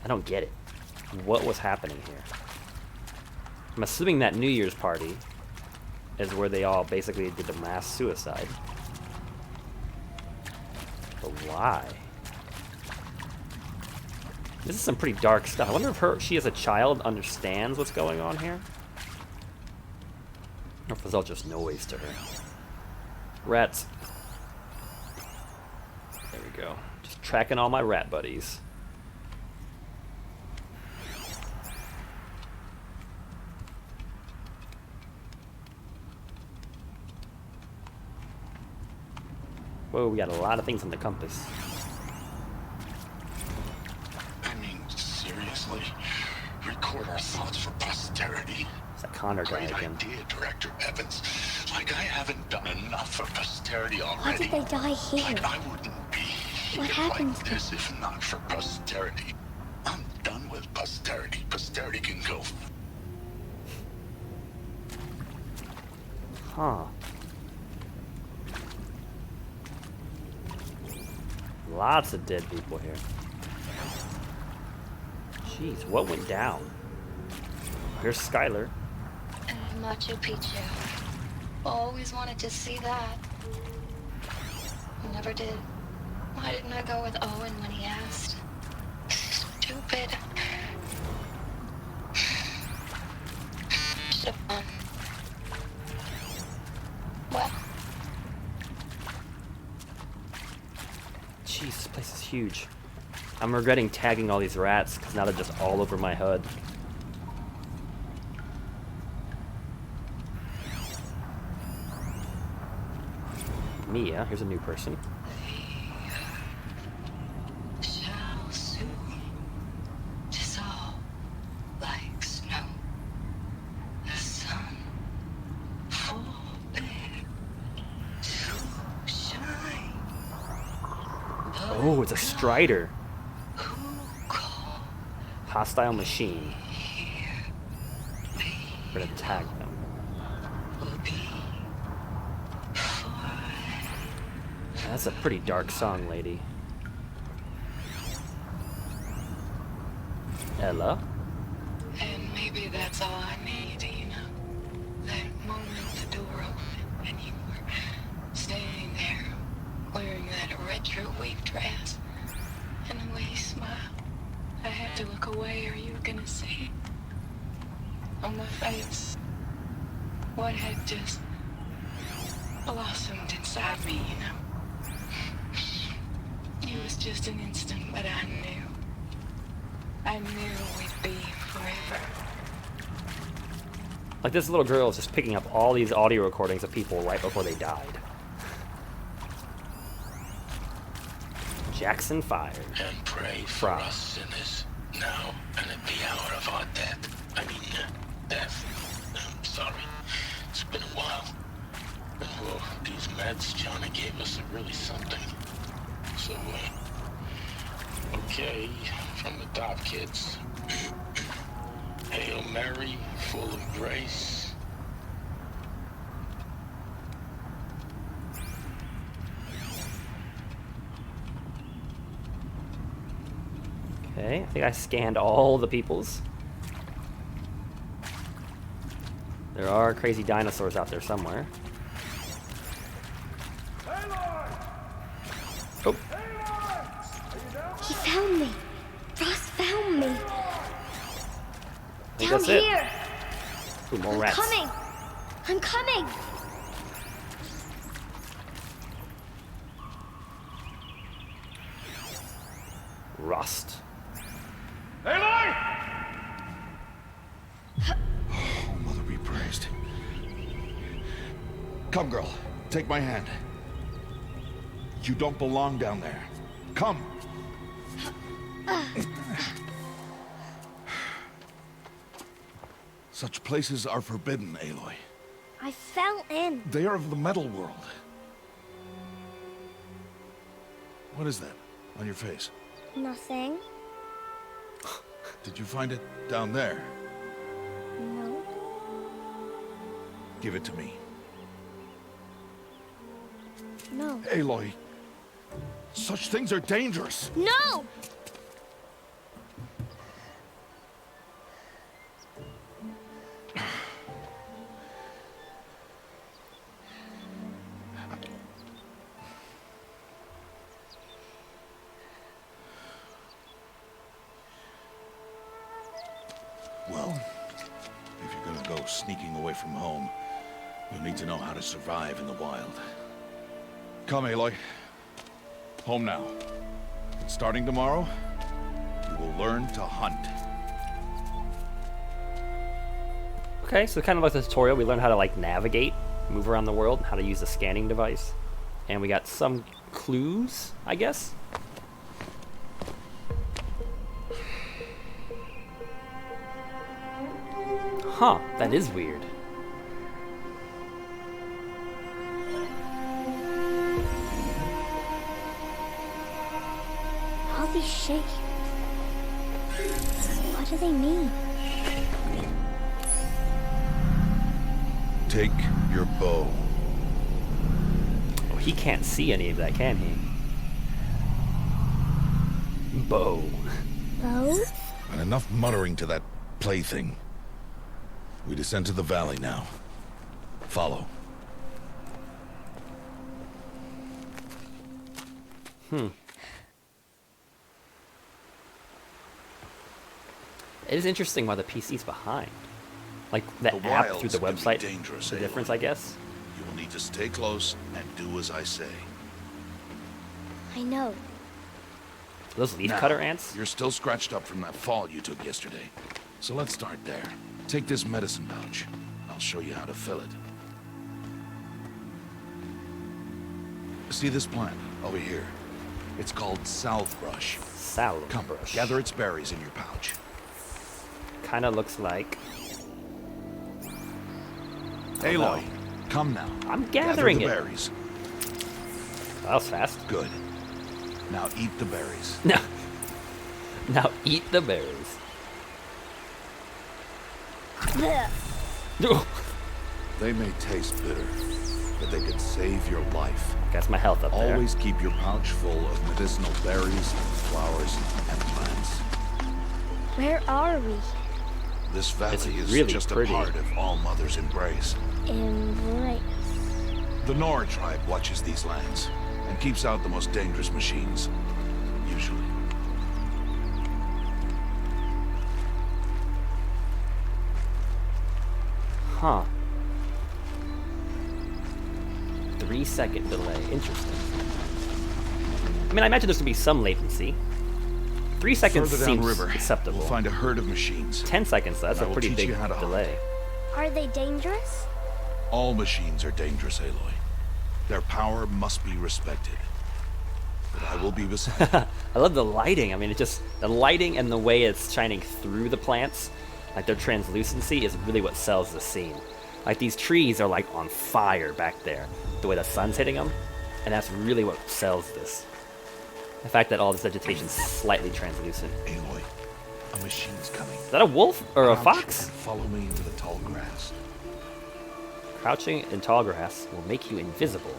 I don't get it. What was happening here? I'm assuming that New Year's party is where they all basically did a mass suicide. Why? This is some pretty dark stuff. I wonder if she as a child understands what's going on here? Or if it's all just noise to her. Rats. There we go. Just tracking all my rat buddies. Whoa, we got a lot of things on the compass. I mean, seriously? Record our thoughts for posterity? It's that Connor guy Great again. idea, Director Evans. Like, I haven't done enough for posterity Why already. did they die here? Like, I wouldn't be here What happened like to this if not for posterity. I'm done with posterity. Posterity can go. Huh. Lots of dead people here. Jeez, what went down? Here's Skylar. And Machu Picchu. Always wanted to see that. Never did. Why didn't I go with Owen when he asked? Stupid. Should've gone. Well, Jeez, this place is huge. I'm regretting tagging all these rats because now they're just all over my HUD. Mia, here's a new person. shall soon dissolve like snow. The sun forbid to shine. Oh, it's a Strider. Who call Hostile machine. here? We're gonna tag them. Will be That's a pretty dark song, lady. Ella. And maybe that's all I need, you know? That moment the door opened and you were standing there wearing that retro wave dress and the way you smiled. I had to look away or you were gonna see on my face what had just blossomed inside me, you know? It was just an instant, but I knew. I knew we'd be forever. Like this little girl is just picking up all these audio recordings of people right before they died. Jackson fired. And pray for us sinners, now and at the hour of our death. Death. I'm sorry. It's been a while. Oh, these meds Johnny gave us are really something. So, okay, from the top, kids. Hail Mary, full of grace. Okay, I think I scanned all the peoples. There are crazy dinosaurs out there somewhere. Oh. He found me. Ross found me. I think Down that's it. here. Ooh, more I'm rats. coming. I'm coming. Rust. Oh, Mother be praised. Come, girl. Take my hand. You don't belong down there. Come. Such places are forbidden, Aloy. I fell in. They are of the metal world. What is that on your face? Nothing. Did you find it down there? No. Give it to me. No. Aloy, such things are dangerous. No! Well, if you're gonna go sneaking away from home, you'll need to know how to survive in the wild. Come, Aloy. Home now. And starting tomorrow, you will learn to hunt. Okay, so kind of like the tutorial, we learned how to like navigate, move around the world, how to use the scanning device. And we got some clues, I guess? Huh, that is weird. All these shapes. What do they mean? Take your bow. Oh, he can't see any of that, can he? Bow. Bow? And enough muttering to that plaything. We descend to the valley now. Follow. It is interesting why the PC's behind. Like the app wilds through the can be website. dangerous, The Aloy. difference, I guess. You will need to stay close and do as I say. I know. Those leaf Now, cutter ants? You're still scratched up from that fall you took yesterday. So let's start there. Take this medicine pouch. I'll show you how to fill it. See this plant over here? It's called salve brush. Salve Come, brush. gather its berries in your pouch. Kind of looks like. Aloy, come now. I'm gathering Gather it. the berries. That was fast. Good. Now eat the berries. Now, now eat the berries. Blech. They may taste bitter, but they could save your life. That's my health up there. Always keep your pouch full of medicinal berries, flowers, and plants. Where are we? This valley It's is really just pretty. a part of All Mother's embrace. Embrace. The Nora tribe watches these lands and keeps out the most dangerous machines, usually. Huh. 3-second delay. Interesting. I mean, I imagine there's gonna be some latency. 3 seconds Further seems downriver, acceptable. we'll find a herd of machines. 10 seconds, that's I a will pretty teach big you how to hunt. delay. Are they dangerous? All machines are dangerous, Aloy. Their power must be respected. But I will be beside you. I love the lighting. I mean, it's just the lighting and the way it's shining through the plants, like their translucency, is really what sells the scene. Like these trees are like on fire back there, the way the sun's hitting them, and that's really what sells this. The fact that all this vegetation's slightly translucent. Aloy, a machine's coming. Is that a wolf or a Crouch fox? and follow me into the tall grass. Crouching in tall grass will make you invisible.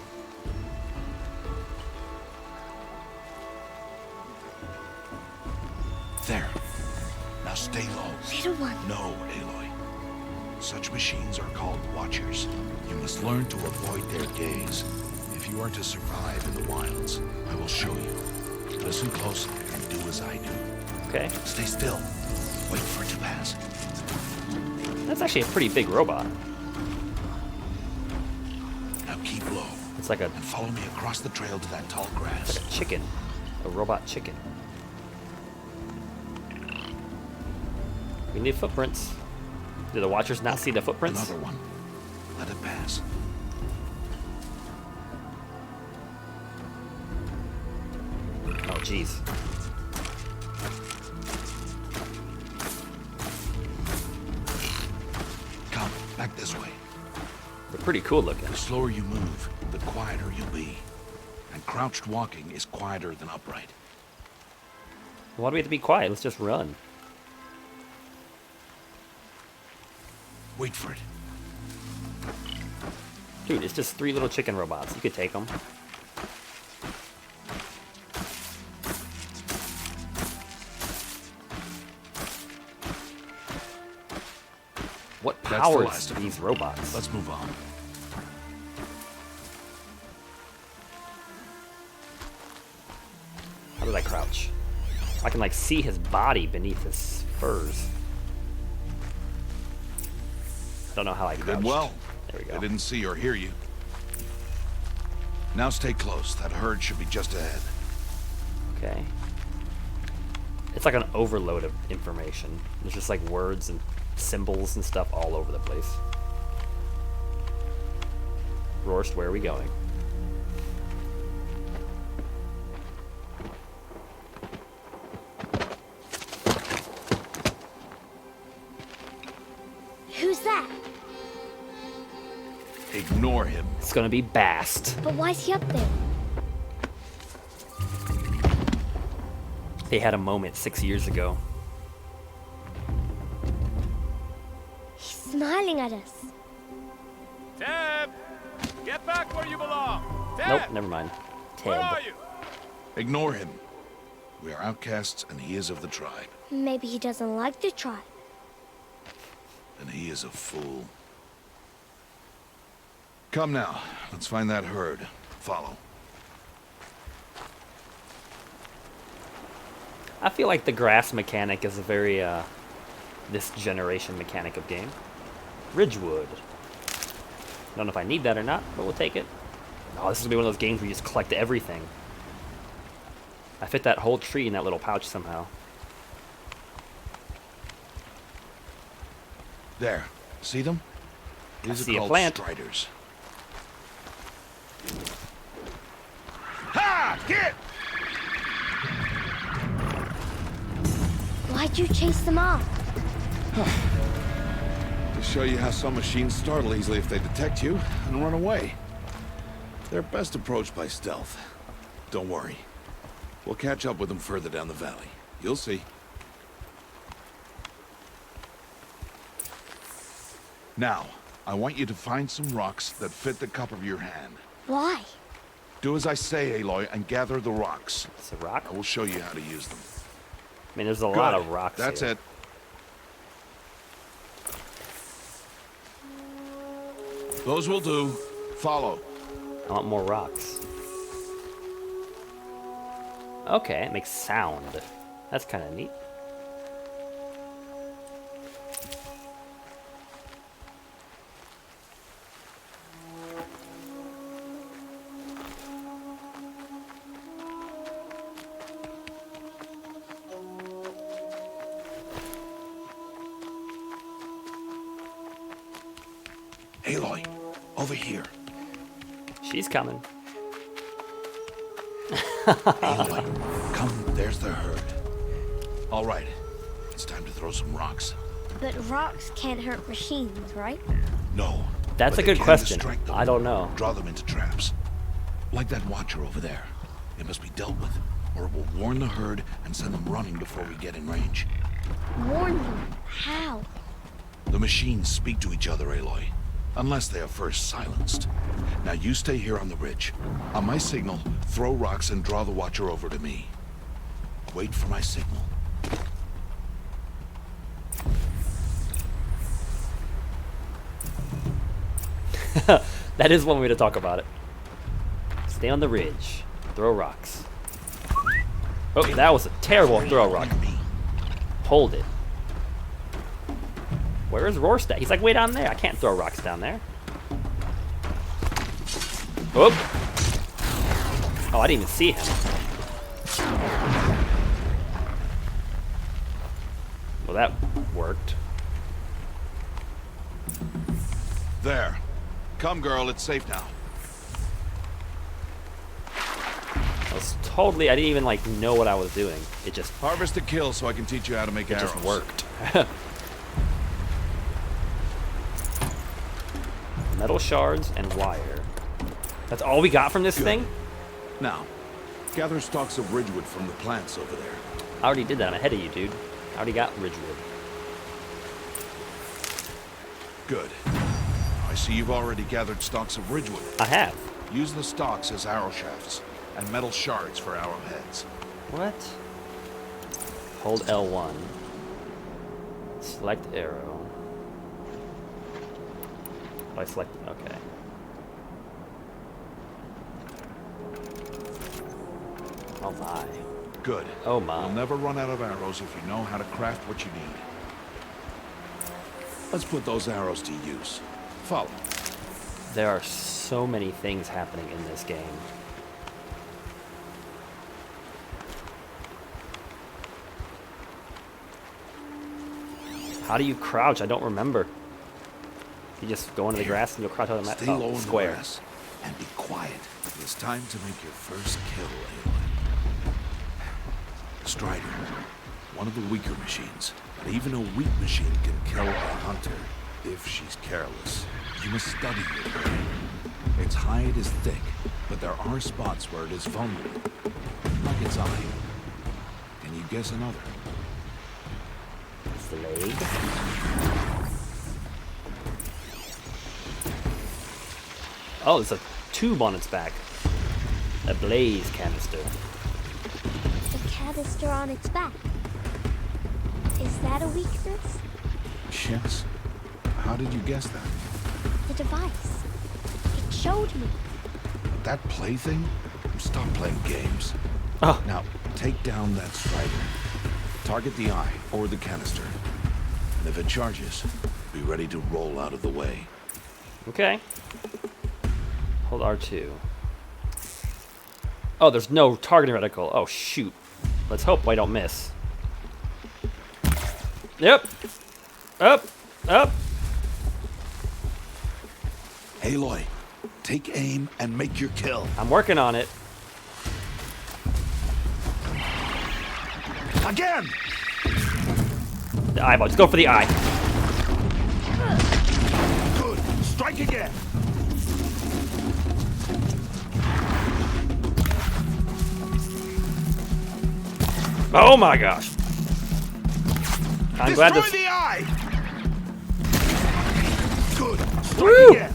There. Now stay low. Little one. No, Aloy. Such machines are called Watchers. You must learn to avoid their gaze. If you are to survive in the wilds, I will show you. Listen close and do as I do. Okay, Stay still. Wait for it to pass. that's actually a pretty big robot. Now keep low It's like a and follow me across the trail to that tall grass. chicken, a robot chicken. We need footprints. Do the Watchers not see the footprints? Another one. Let it pass. Oh, jeez. Come, back this way. They're pretty cool looking. The slower you move, the quieter you'll be. And crouched walking is quieter than upright. Why do we have to be quiet? Let's just run. Wait for it. Dude, it's just 3 little chicken robots. You could take them. What That's the powers last of them. these robots? Let's move on. How did I crouch? I can like see his body beneath his furs. Don't know how I You crouched. did well. There we go. I didn't see or hear you. Now stay close. That herd should be just ahead. Okay. It's like an overload of information. There's just like words and symbols and stuff all over the place. Rorst, where are we going? Who's that? Ignore him. It's gonna be Bast. But why's he up there? They had a moment 6 years ago. He's smiling at us. Teb! Get back where you belong! Teb! Nope, never mind. Where Ted. are you? Ignore him. We are outcasts, and he is of the tribe. Maybe he doesn't like the tribe. And he is a fool. Come now. Let's find that herd. Follow. I feel like the grass mechanic is a very, this generation mechanic of game. Ridgewood. Don't know if I need that or not, but we'll take it. Oh, this is gonna be one of those games where you just collect everything. I fit that whole tree in that little pouch somehow. There. See them? These see are a called plant. striders. Ha! Get! Why'd you chase them off? To show you how some machines startle easily if they detect you and run away. They're best approached by stealth. Don't worry. We'll catch up with them further down the valley. You'll see. Now, I want you to find some rocks that fit the cup of your hand. Why? Do as I say, Aloy, and gather the rocks. It's a rock? I will show you how to use them. I mean, there's a lot of rocks That's here. it. Those will do. Follow. I want more rocks. Okay, it makes sound. That's kind of neat. Aloy, over here. She's coming. Aloy, come, there's the herd. All right, it's time to throw some rocks. But rocks can't hurt machines, right? No. That's but a they good can question. distract them, I don't know. Draw them into traps. Like that watcher over there. It must be dealt with, or it will warn the herd and send them running before we get in range. Warn them. How? The machines speak to each other, Aloy. Unless they are first silenced. Now you stay here on the ridge. On my signal, throw rocks and draw the watcher over to me. Wait for my signal. That is one way to talk about it. Stay on the ridge. Throw rocks. Oh, that was a terrible throw rock. Hold it. Where is Rorst at? He's like way down there. I can't throw rocks down there. Whoop. Oh, I didn't even see him. Well, that worked. There. Come, girl, it's safe now. I was totally, I didn't even like know what I was doing. It just, Harvest a kill so I can teach you how to make it arrows. just worked. Metal shards and wire. That's all we got from this Good. thing? Now, gather stalks of ridgewood from the plants over there. I already did that. I'm ahead of you, dude. I already got ridgewood. Good. I see you've already gathered stalks of ridgewood. I have. Use the stalks as arrow shafts, and metal shards for arrowheads. What? Hold L1. Select arrow. I select, okay. Oh my. Good. Oh my. You'll never run out of arrows if you know how to craft what you need. Let's put those arrows to use. Follow. There are so many things happening in this game. How do you crouch? I don't remember. You just go into the grass and you'll crouch out on that Stay low in the square. grass and be quiet. It's time to make your first kill, Aloy. Strider, one of the weaker machines, but even a weak machine can kill a hunter if she's careless. You must study your prey. Its hide is thick, but there are spots where it is vulnerable, like its eye. Can you guess another? It's the leg. Oh, there's a tube on its back. A blaze canister. The canister on its back. Is that a weakness? Yes. How did you guess that? The device. It showed me. That plaything? Stop playing games. Oh. Now, take down that strider. Target the eye or the canister. And if it charges, be ready to roll out of the way. Okay. Hold R2. Oh, there's no targeting reticle. Oh, shoot. Let's hope I don't miss. Yep. Up. Up. Aloy, take aim and make your kill. I'm working on it. Again! The eyeball. Just go for the eye. Good. Strike again. Oh my gosh. I'm glad Destroy this. the eye! Good. Strike Woo! again.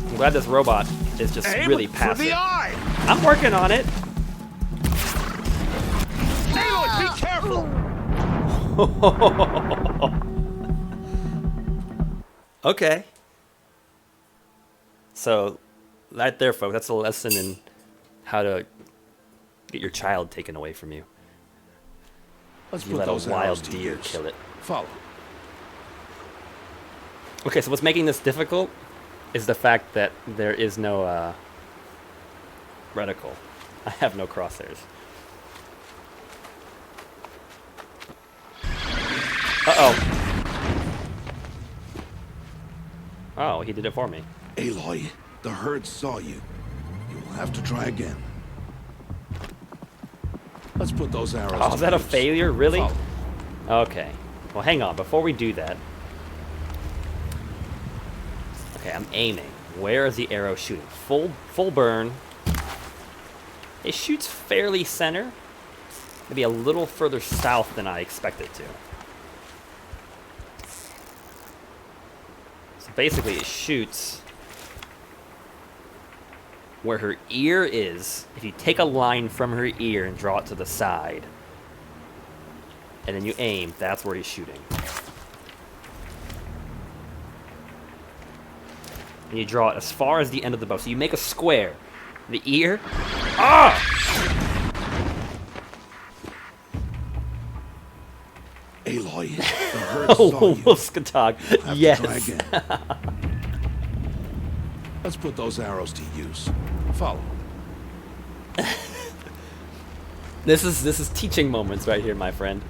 I'm glad this robot is just Aim really for passive. the eye! I'm working on it. Aloy, be careful! Okay. So, right there, folks, that's a lesson in how to get your child taken away from you. Let's You put let a those arrows wild to deer use. kill it. Follow. Okay, so what's making this difficult is the fact that there is no reticle. I have no crosshairs. Uh-oh. Oh, he did it for me. Aloy, the herd saw you. You'll have to try again. Let's put those arrows Oh, to is that a use. failure? Really? Follow. Okay. Well, hang on. Before we do that... Okay, I'm aiming. Where is the arrow shooting? Full burn. It shoots fairly center. Maybe a little further south than I expected it to. So basically it shoots where her ear is. If you take a line from her ear and draw it to the side, and then you aim, that's where he's shooting. And you draw it as far as the end of the bow. So you make a square. The ear. Ah! Aloy, the herd saw you. Wuskatog. Have to try Yes. again. Let's put those arrows to use. Follow. This is teaching moments right here, my friend.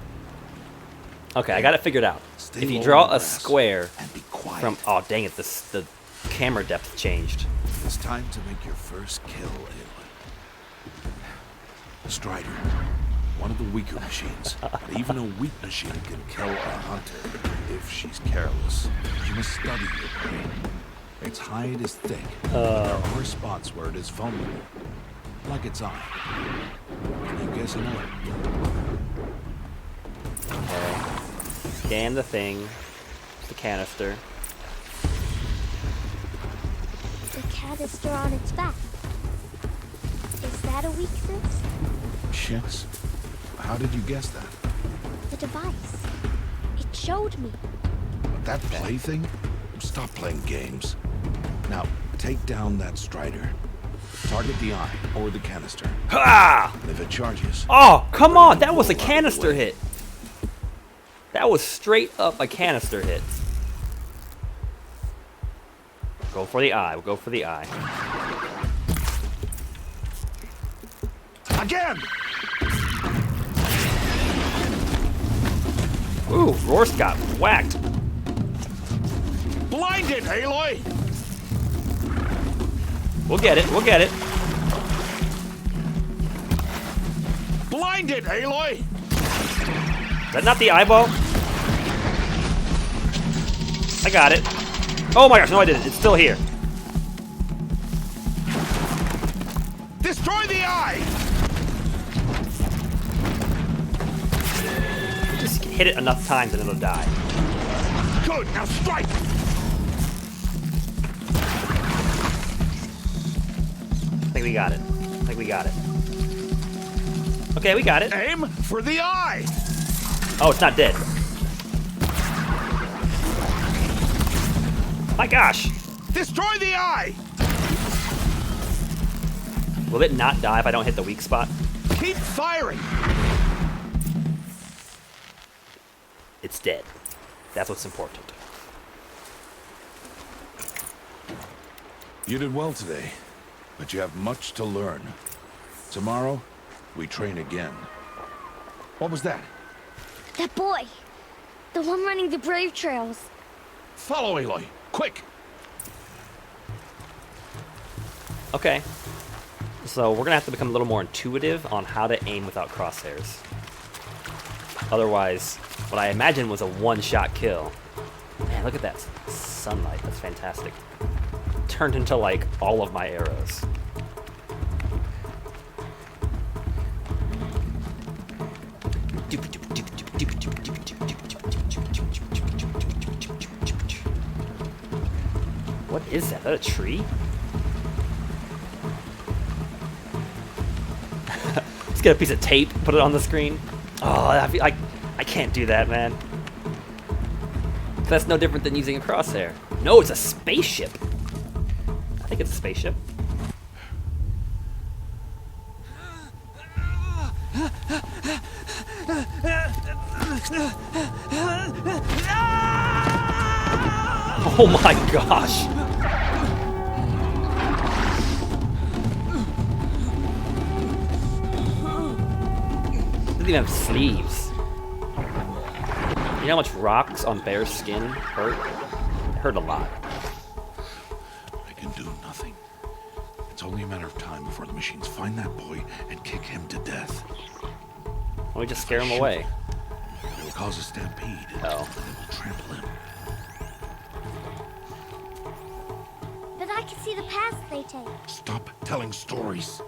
Okay, I got it figured out. Stay If you low draw in the a grass square and be quiet. from... Oh, dang it. The camera depth changed. It's time to make your first kill, Aloy. Strider, one of the weaker machines, but even a weak machine can kill a hunter if she's careless. You must study your prey. Its hide is thick. There are spots where it is vulnerable, like its eye. Can you guess another? Okay. Scan the thing. The canister. The canister on its back. Is that a weakness? Yes. How did you guess that? The device. It showed me. That plaything? Stop playing games. Now, take down that strider. Target the eye or the canister. Ha! And if it charges... Oh, come ready on! to That was a roll out of the canister way. hit. That was straight up a canister hit. Go for the eye. We'll go for the eye. Again! Ooh, Rourke got whacked. Blinded, Aloy! We'll get it. We'll get it. Blinded, Aloy! Is that not the eyeball? I got it. Oh my gosh, no I didn't. It's still here. Destroy the eye! Just hit it enough times and it'll die. Good, now strike! I think we got it. I think we got it. Okay, we got it. Aim for the eye! Oh, it's not dead. My gosh! Destroy the eye! Will it not die if I don't hit the weak spot? Keep firing! It's dead. That's what's important. You did well today, but you have much to learn. Tomorrow, we train again. What was that? That boy. The one running the brave trails. Follow Aloy, quick! Okay. So we're gonna have to become a little more intuitive on how to aim without crosshairs. Otherwise, what I imagine was a one-shot kill. Man, look at that sunlight. That's fantastic. Turned into, like, all of my arrows. What is that? Is that a tree? Let's get a piece of tape, put it on the screen. Oh, I can't do that, man. That's no different than using a crosshair. No, it's a spaceship. I think it's a spaceship. Oh my gosh. Doesn't even have sleeves. You know how much rocks on bear skin hurt? It hurt a lot. I can do nothing. It's only a matter of time before the machines find that boy and kick him to death. Why don't we just scare him away? It will cause a stampede. Oh. And it will trample him. But I can see the paths they take. Stop telling stories.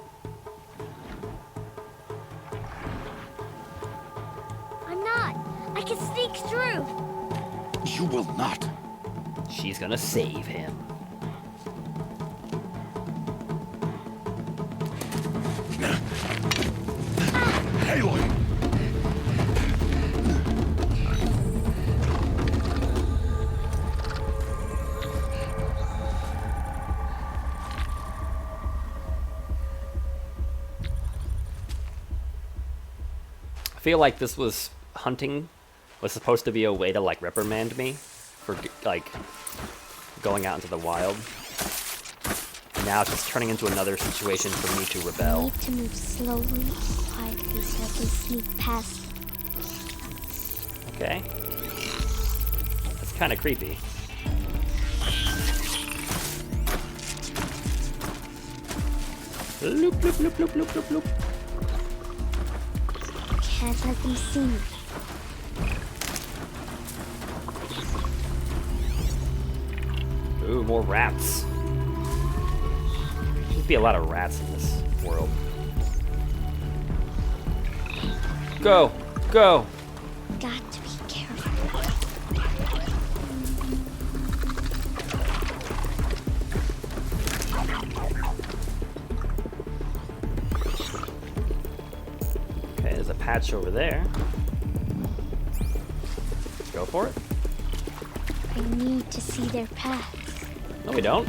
I'm not. I can sneak through. You will not. She's gonna save him. Aloy! I feel like this was hunting was supposed to be a way to like reprimand me for like going out into the wild. And now it's just turning into another situation for me to I rebel. need to move slowly, quietly, so I can sneak past. Okay. That's kind of creepy. Loop, loop, loop, loop, loop, loop, loop. Can't let them see me. Ooh, more rats. There'd be a lot of rats in this world. Go! Go! Got to be careful. Okay, there's a patch over there. Go for it. I need to see their paths. No, we don't.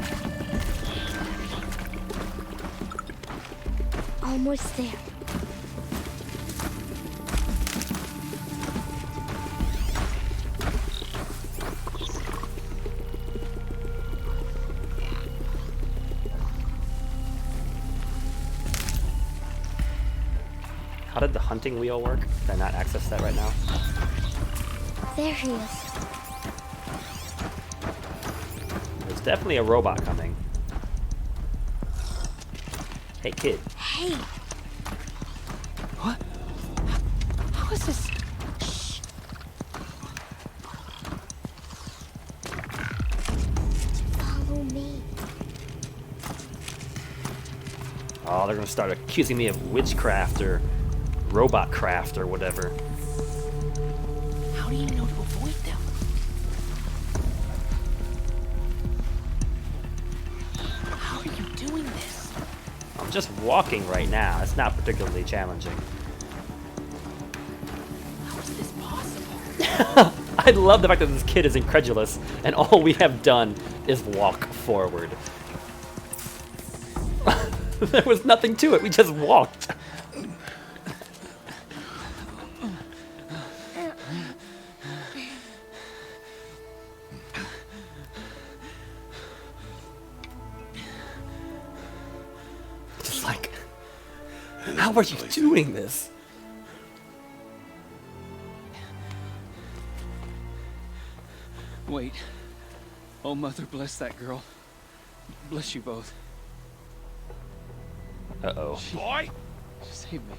Almost there. How did the hunting wheel work? Can I not access that right now? There he is. There's definitely a robot coming. Hey, kid. Hey, What? How is this? follow me. Oh, they're gonna start accusing me of witchcraft or robot craft or whatever. How do you know to avoid them? How are you doing this? I'm just walking right now. It's not particularly challenging. How is this possible? I love the fact that this kid is incredulous and all we have done is walk forward. There was nothing to it. We just walked. Just like, how are you doing this? Wait. Oh, Mother, bless that girl. Bless you both. Uh-oh. Boy! Save me.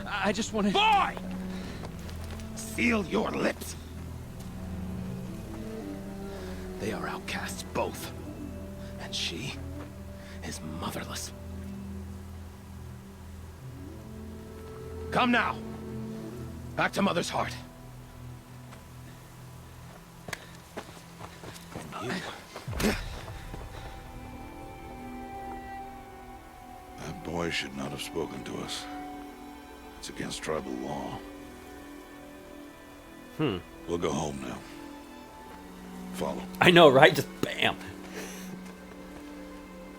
I just wanted... Boy! Seal your lips. They are outcasts, both. And she is motherless. Come now. Back to Mother's heart. And you. That boy should not have spoken to us. It's against tribal law. We'll go home now. Follow. I know, right? Just bam.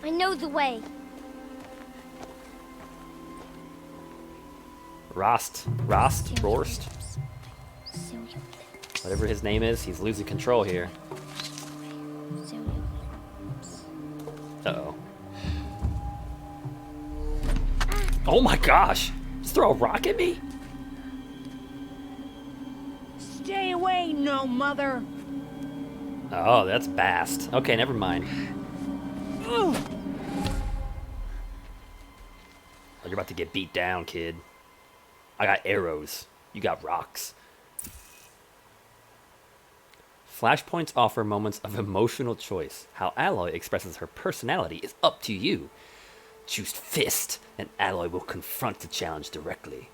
I know the way. Rost, whatever his name is, he's losing control here. Uh-oh. Oh my gosh! Just throw a rock at me? Stay away, no mother. Oh, that's Bast. Okay, never mind. Oh, you're about to get beat down, kid. I got arrows. You got rocks. Flashpoints offer moments of emotional choice. How Aloy expresses her personality is up to you. Choose Fist, and Aloy will confront the challenge directly.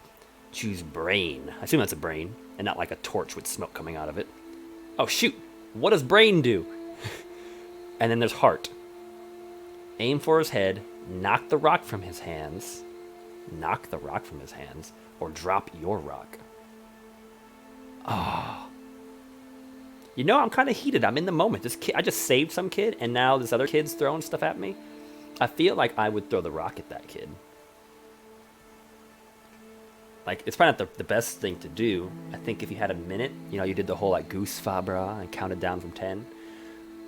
Choose Brain. I assume that's a brain, and not like a torch with smoke coming out of it. Oh shoot! What does Brain do? And then there's Heart. Aim for his head, knock the rock from his hands, or drop your rock. Oh. You know, I'm kind of heated. I'm in the moment. This kid, I just saved some kid, and now this other kid's throwing stuff at me. I feel like I would throw the rock at that kid. Like, it's probably not the best thing to do. I think if you had a minute, you know, you did the whole, like, Goose Fabra and counted down from 10,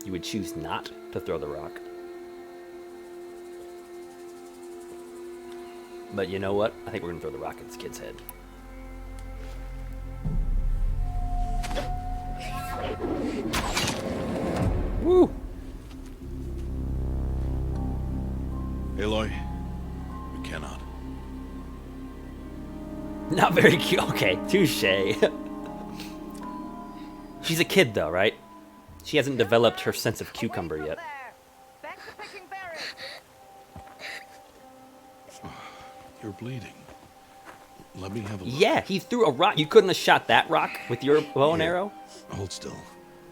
you would choose not to throw the rock. But you know what? I think we're going to throw the rock at this kid's head. Woo! Aloy, we cannot. Not very cute. Okay, touche. She's a kid, though, right? She hasn't developed her sense of cucumber yet. You're bleeding. Let me have a look. Yeah, he threw a rock. You couldn't have shot that rock with your bow and arrow? Hold still.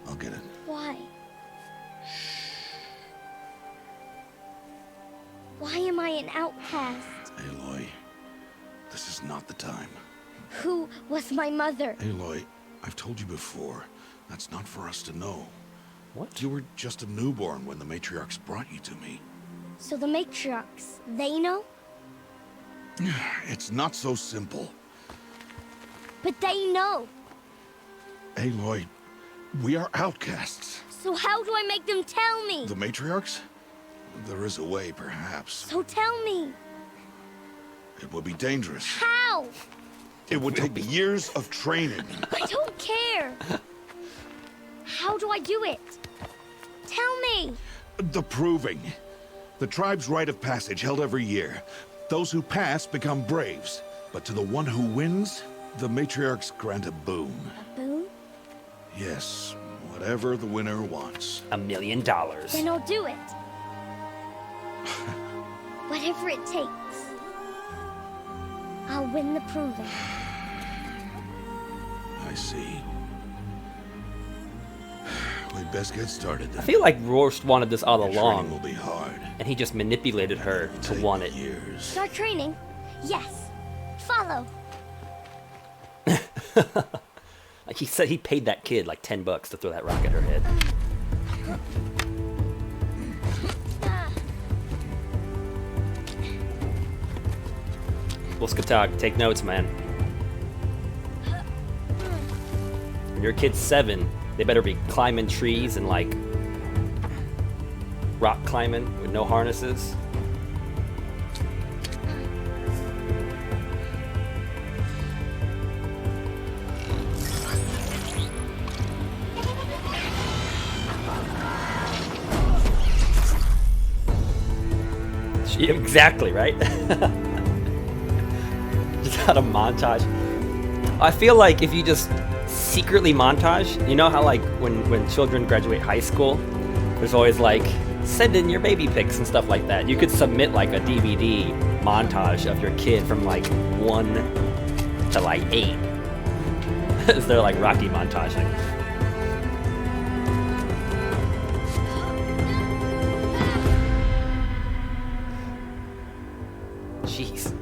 I'll get it. Why? Why am I an outcast? Aloy, this is not the time. Who was my mother? Aloy, I've told you before, that's not for us to know. What? You were just a newborn when the matriarchs brought you to me. So the matriarchs, they know? It's not so simple. But they know. Aloy, we are outcasts. So how do I make them tell me? The matriarchs? There is a way, perhaps. So tell me. It would be dangerous. How? It would take years of training. I don't care. How do I do it? Tell me. The proving. The tribe's rite of passage held every year. Those who pass become braves. But to the one who wins, the matriarchs grant a boon. A boon? Yes, whatever the winner wants. $1 million. Then I'll do it. Whatever it takes. I'll win the proving. I see. We'd best get started then. I feel like Rourst wanted this all along. Will be hard. And he just manipulated her to want it. Years. Start training? Yes. Follow. Like he said he paid that kid like $10 to throw that rock at her head. Wuskatog, take notes, man. When your kid's 7, they better be climbing trees and like rock climbing with no harnesses. Exactly, right? Just had a montage. I feel like if you just secretly montage, you know how like when children graduate high school, there's always like send in your baby pics and stuff like that. You could submit like a DVD montage of your kid from like 1 to like 8. They're like Rocky montaging. Jeez.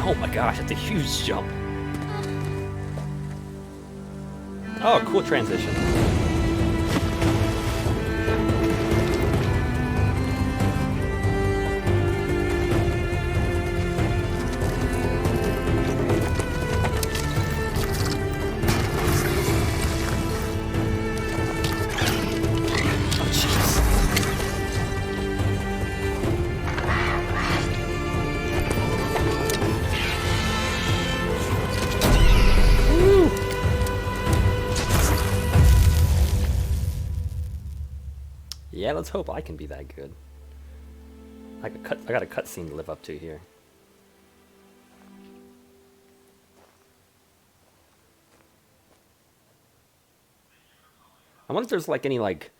Oh my gosh, that's a huge jump. Oh, cool transition. Yeah, let's hope I can be that good. I got a cutscene to live up to here. I wonder if there's like any like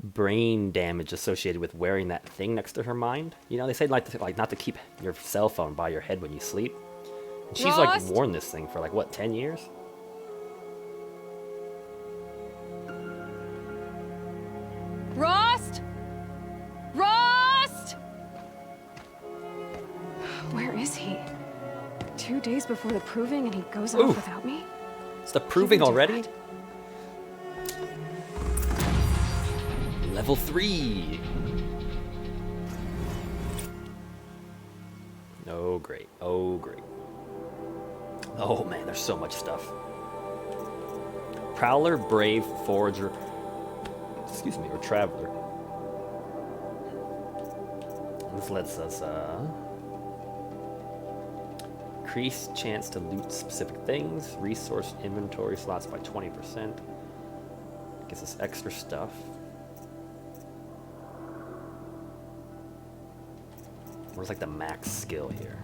brain damage associated with wearing that thing next to her mind. You know, they say like not to keep your cell phone by your head when you sleep. And she's like worn this thing for like what, 10 years? Rost! Rost! Where is he? 2 days before the proving and he goes off without me? It's the proving already? Level 3! Oh great, oh great. Oh man, there's so much stuff. Prowler, Brave, Forager, excuse me, or Traveler. This lets us increase chance to loot specific things, resource inventory slots by 20%. Gives us extra stuff. Where's like the max skill here?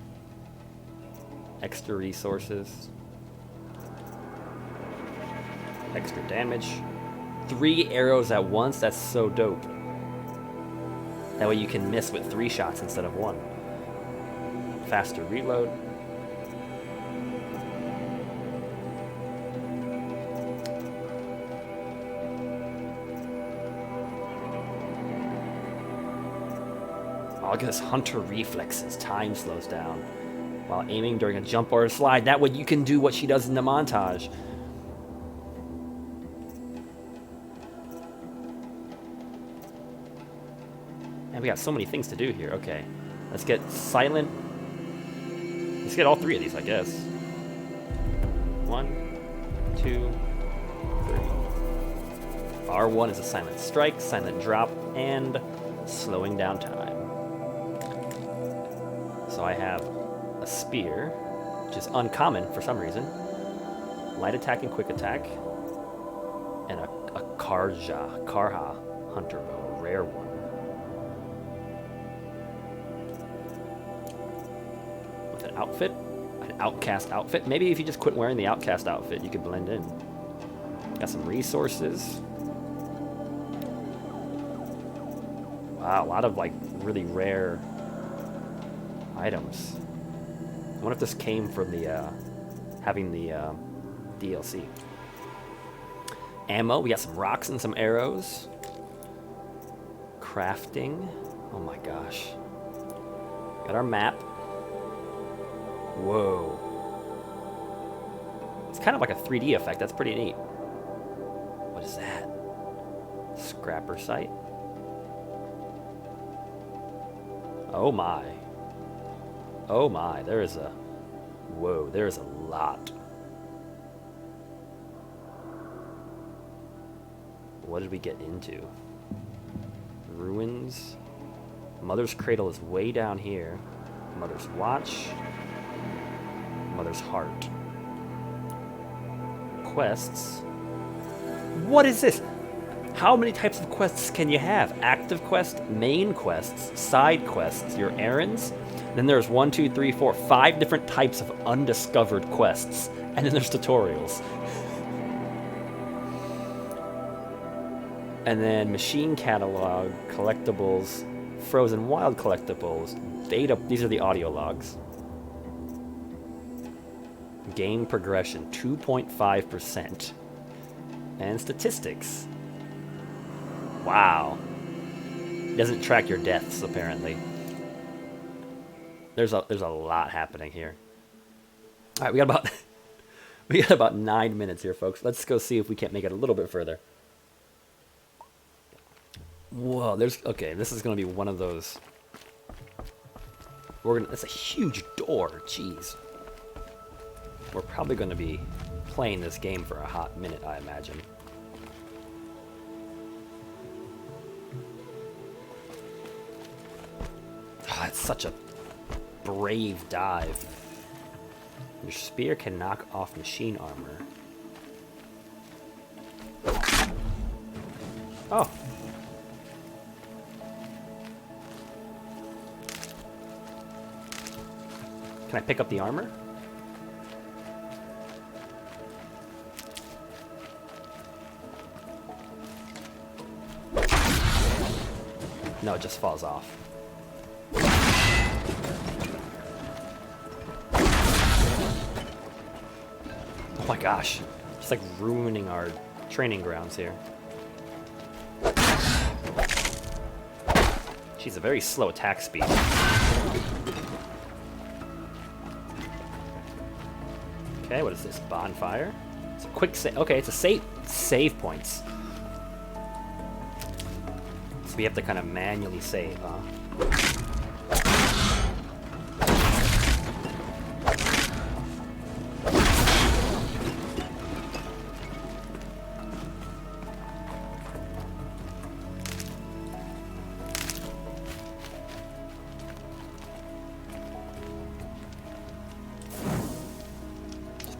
Extra resources. Extra damage. 3 arrows at once, that's so dope. That way you can miss with 3 shots instead of 1. Faster reload. Oh, look at this hunter reflexes. Time slows down while aiming during a jump or a slide. That way you can do what she does in the montage. And we got so many things to do here. Okay. Let's get silent. Let's get all 3 of these, I guess. 1, 2, 3. R1 is a silent strike, silent drop, and slowing down time. So I have a spear, which is uncommon for some reason. Light attack and quick attack. And a Karha hunter bow, a rare one. With an outfit, an outcast outfit. Maybe if you just quit wearing the outcast outfit, you could blend in. Got some resources. Wow, a lot of like really rare items. I wonder if this came from the having the DLC. Ammo, we got some rocks and some arrows. Crafting. Oh my gosh. Got our map. Whoa. It's kind of like a 3D effect. That's pretty neat. What is that? Scrapper site. Oh my. Oh my, there is a... Whoa, there is a lot. What did we get into? Ruins. Mother's Cradle is way down here. Mother's Watch. Mother's Heart. Quests. What is this? How many types of quests can you have? Active quest, main quests, side quests, your errands. Then there's 1, 2, 3, 4, 5 different types of undiscovered quests. And then there's tutorials. And then machine catalog, collectibles, frozen wild collectibles, data. These are the audio logs. Game progression, 2.5%. And statistics. Wow. It doesn't track your deaths, apparently. There's a lot happening here. All right, we got about 9 minutes here, folks. Let's go see if we can't make it a little bit further. Whoa, okay, this is gonna be one of those. That's a huge door, jeez. We're probably gonna be playing this game for a hot minute, I imagine. Oh, it's such a brave dive. Your spear can knock off machine armor. Oh. Can I pick up the armor? No, it just falls off. Oh my gosh. It's like ruining our training grounds here. She's a very slow attack speed. Okay, what is this? Bonfire? It's a quick save. Okay, it's a save points. So we have to kind of manually save, huh?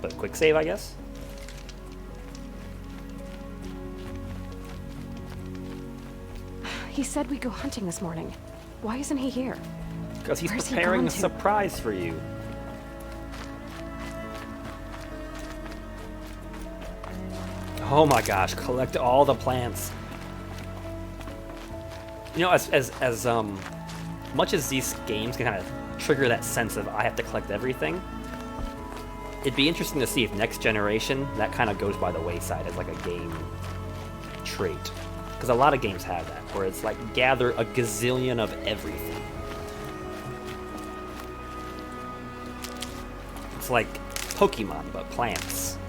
But quick save, I guess. He said we'd go hunting this morning. Why isn't he here? Because he's preparing a surprise for you. Oh my gosh, collect all the plants. You know, as much as these games can kind of trigger that sense of I have to collect everything, it'd be interesting to see if next generation that kind of goes by the wayside as like a game trait. Because a lot of games have that, where it's like gather a gazillion of everything. It's like Pokemon, but plants.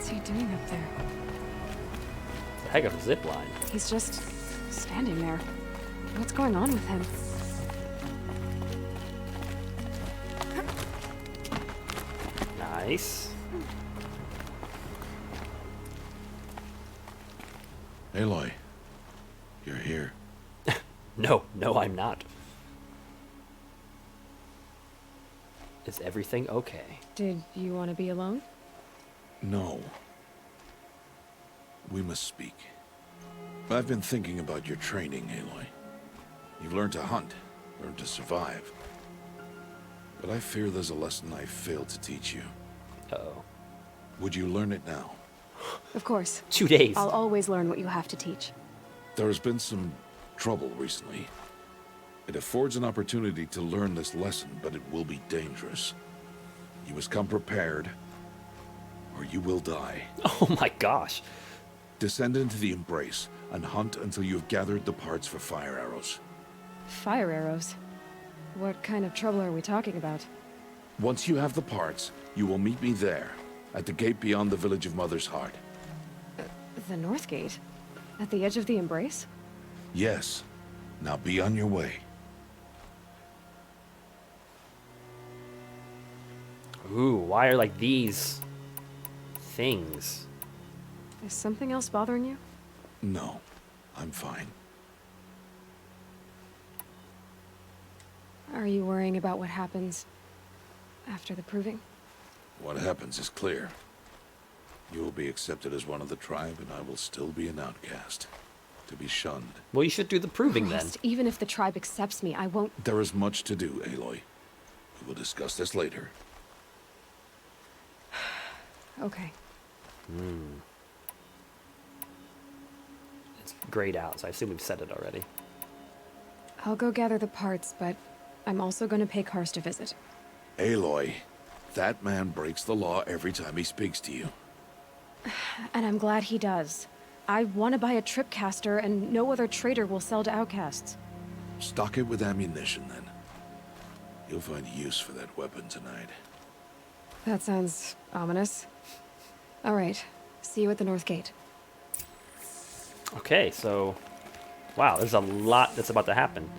What's he doing up there? The heck of a zip line. He's just standing there. What's going on with him? Nice. Aloy, you're here. No, I'm not. Is everything okay? Did you want to be alone? No. We must speak. I've been thinking about your training, Aloy. You've learned to hunt, learned to survive. But I fear there's a lesson I failed to teach you. Uh-oh. Would you learn it now? Of course. 2 days. I'll always learn what you have to teach. There has been some trouble recently. It affords an opportunity to learn this lesson, but it will be dangerous. You must come prepared, or you will die. Oh my gosh. Descend into the Embrace and hunt until you have gathered the parts for fire arrows. Fire arrows? What kind of trouble are we talking about? Once you have the parts, you will meet me there, at the gate beyond the village of Mother's Heart. The North Gate? At the edge of the Embrace? Yes. Now be on your way. Ooh, why are like these things? Is something else bothering you? No, I'm fine. Are you worrying about what happens after the proving? What happens is clear. You will be accepted as one of the tribe, and I will still be an outcast. To be shunned. Well, you should do the proving then. Even if the tribe accepts me, I won't... There is much to do, Aloy. We will discuss this later. Okay. It's grayed out, so I assume we've said it already. I'll go gather the parts, but I'm also going to pay Karst a visit. Aloy, that man breaks the law every time he speaks to you. And I'm glad he does. I want to buy a tripcaster, and no other trader will sell to outcasts. Stock it with ammunition, then. You'll find use for that weapon tonight. That sounds ominous. All right. See you at the North Gate. Okay, so... Wow, there's a lot that's about to happen.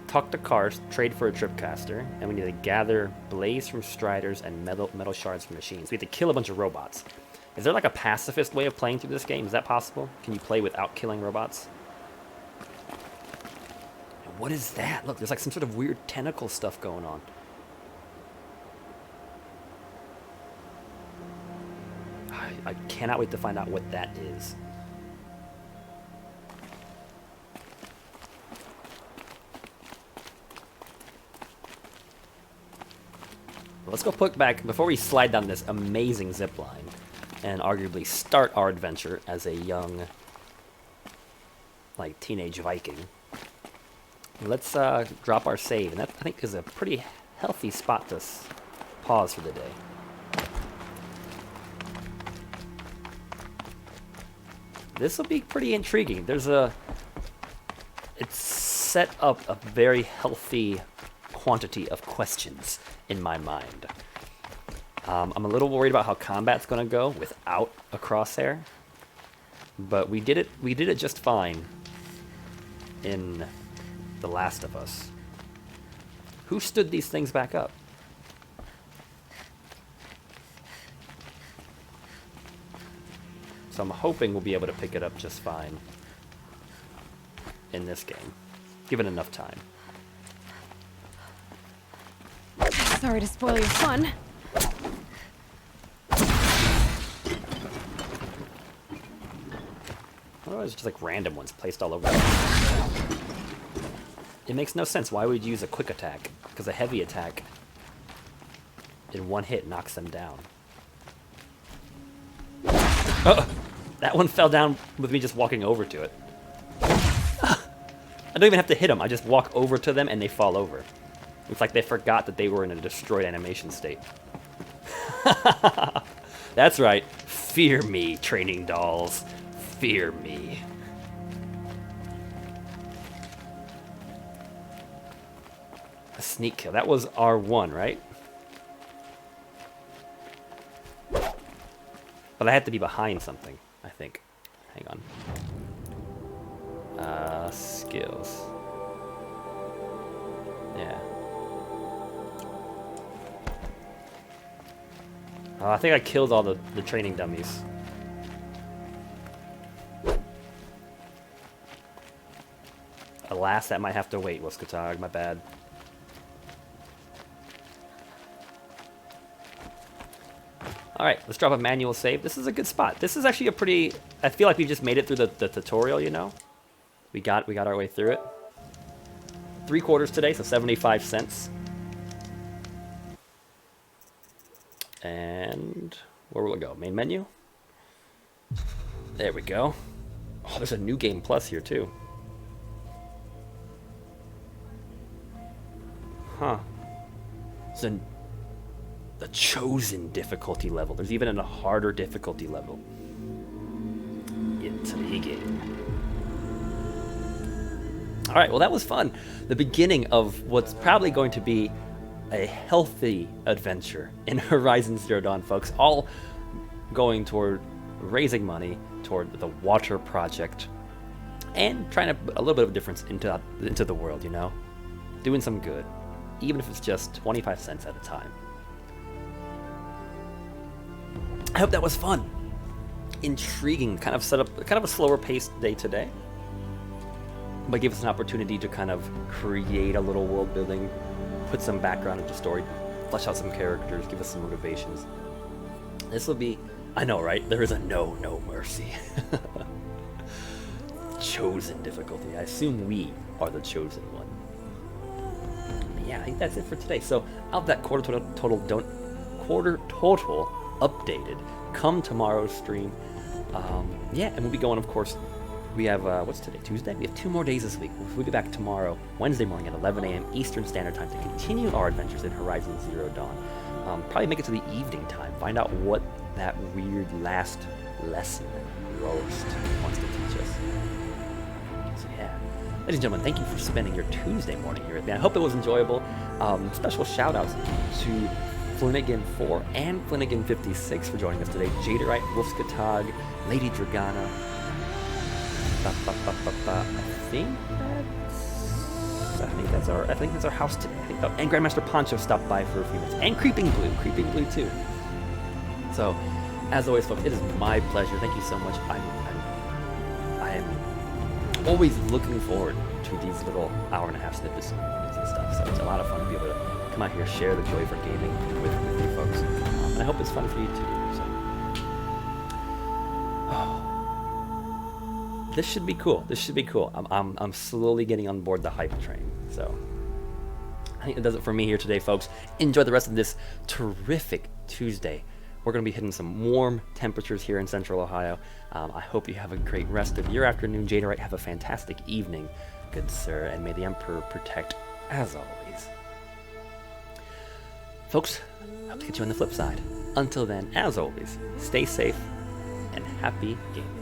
Talk to Karst, trade for a tripcaster, and we need to gather blaze from striders and metal shards from machines. We have to kill a bunch of robots. Is there like a pacifist way of playing through this game? Is that possible? Can you play without killing robots? And what is that? Look, there's like some sort of weird tentacle stuff going on. I cannot wait to find out what that is. Let's go put back, before we slide down this amazing zip line, and arguably start our adventure as a young, like, teenage Viking. Let's drop our save, and that, I think, is a pretty healthy spot to pause for the day. This will be pretty intriguing. It's set up a very healthy quantity of questions in my mind. I'm a little worried about how combat's going to go without a crosshair, but we did it just fine in The Last of Us. Who stood these things back up? So I'm hoping we'll be able to pick it up just fine in this game, given enough time. Sorry to spoil your fun. Oh, it's just like random ones placed all over. It makes no sense. Why would you use a quick attack? Because a heavy attack in one hit knocks them down. That one fell down with me just walking over to it. I don't even have to hit them. I just walk over to them and they fall over. It's like they forgot that they were in a destroyed animation state. That's right. Fear me, training dolls. Fear me. A sneak kill. That was R1, right? But I have to be behind something, I think. Hang on. Skills. Yeah. I think I killed all the training dummies. Alas, that might have to wait, Wuskatog. My bad. Alright, let's drop a manual save. This is a good spot. This is actually a pretty... I feel like we just made it through the tutorial, you know? We got our way through it. 3/4 today, so 75 cents. And where will it go? Main menu? There we go. Oh, there's a new game plus here too. Huh. There's the chosen difficulty level. There's even a harder difficulty level. Intriguing. Alright, well that was fun. The beginning of what's probably going to be a healthy adventure in Horizon Zero Dawn, folks. All going toward raising money toward the water project and trying to put a little bit of a difference into the world, you know? Doing some good, even if it's just 25 cents at a time. I hope that was fun. Intriguing, kind of set up kind of a slower paced day today, but give us an opportunity to kind of create a little world building, put some background into the story, flesh out some characters, give us some motivations. This will be, I know, right? There is a no mercy. Chosen difficulty. I assume we are the chosen one. But yeah, I think that's it for today. So I'll have that quarter total updated come tomorrow's stream. Yeah, and we'll be going, of course. We have, what's today, Tuesday? We have 2 more days this week. We'll be back tomorrow, Wednesday morning at 11 a.m. Eastern Standard Time to continue our adventures in Horizon Zero Dawn. Probably make it to the evening time. Find out what that weird last lesson Roast wants to teach us. So yeah. Ladies and gentlemen, thank you for spending your Tuesday morning here with me. I hope it was enjoyable. Special shout-outs to Flanagan4 and Flanagan56 for joining us today. Jaderite, Wolfskatog, Lady Dragana. I think that's our house today. And Grandmaster Poncho stopped by for a few minutes. And Creeping Blue too. So, as always, folks, it is my pleasure. Thank you so much. I am always looking forward to these little hour-and-a-half snippets and stuff. So it's a lot of fun to be able to come out here, share the joy for gaming with you folks. And I hope it's fun for you too. So. This should be cool. I'm slowly getting on board the hype train. So I think that does it for me here today, folks. Enjoy the rest of this terrific Tuesday. We're going to be hitting some warm temperatures here in Central Ohio. I hope you have a great rest of your afternoon. Jaderite, have a fantastic evening, good sir, and may the Emperor protect as always. Folks, I hope to get you on the flip side. Until then, as always, stay safe and happy gaming.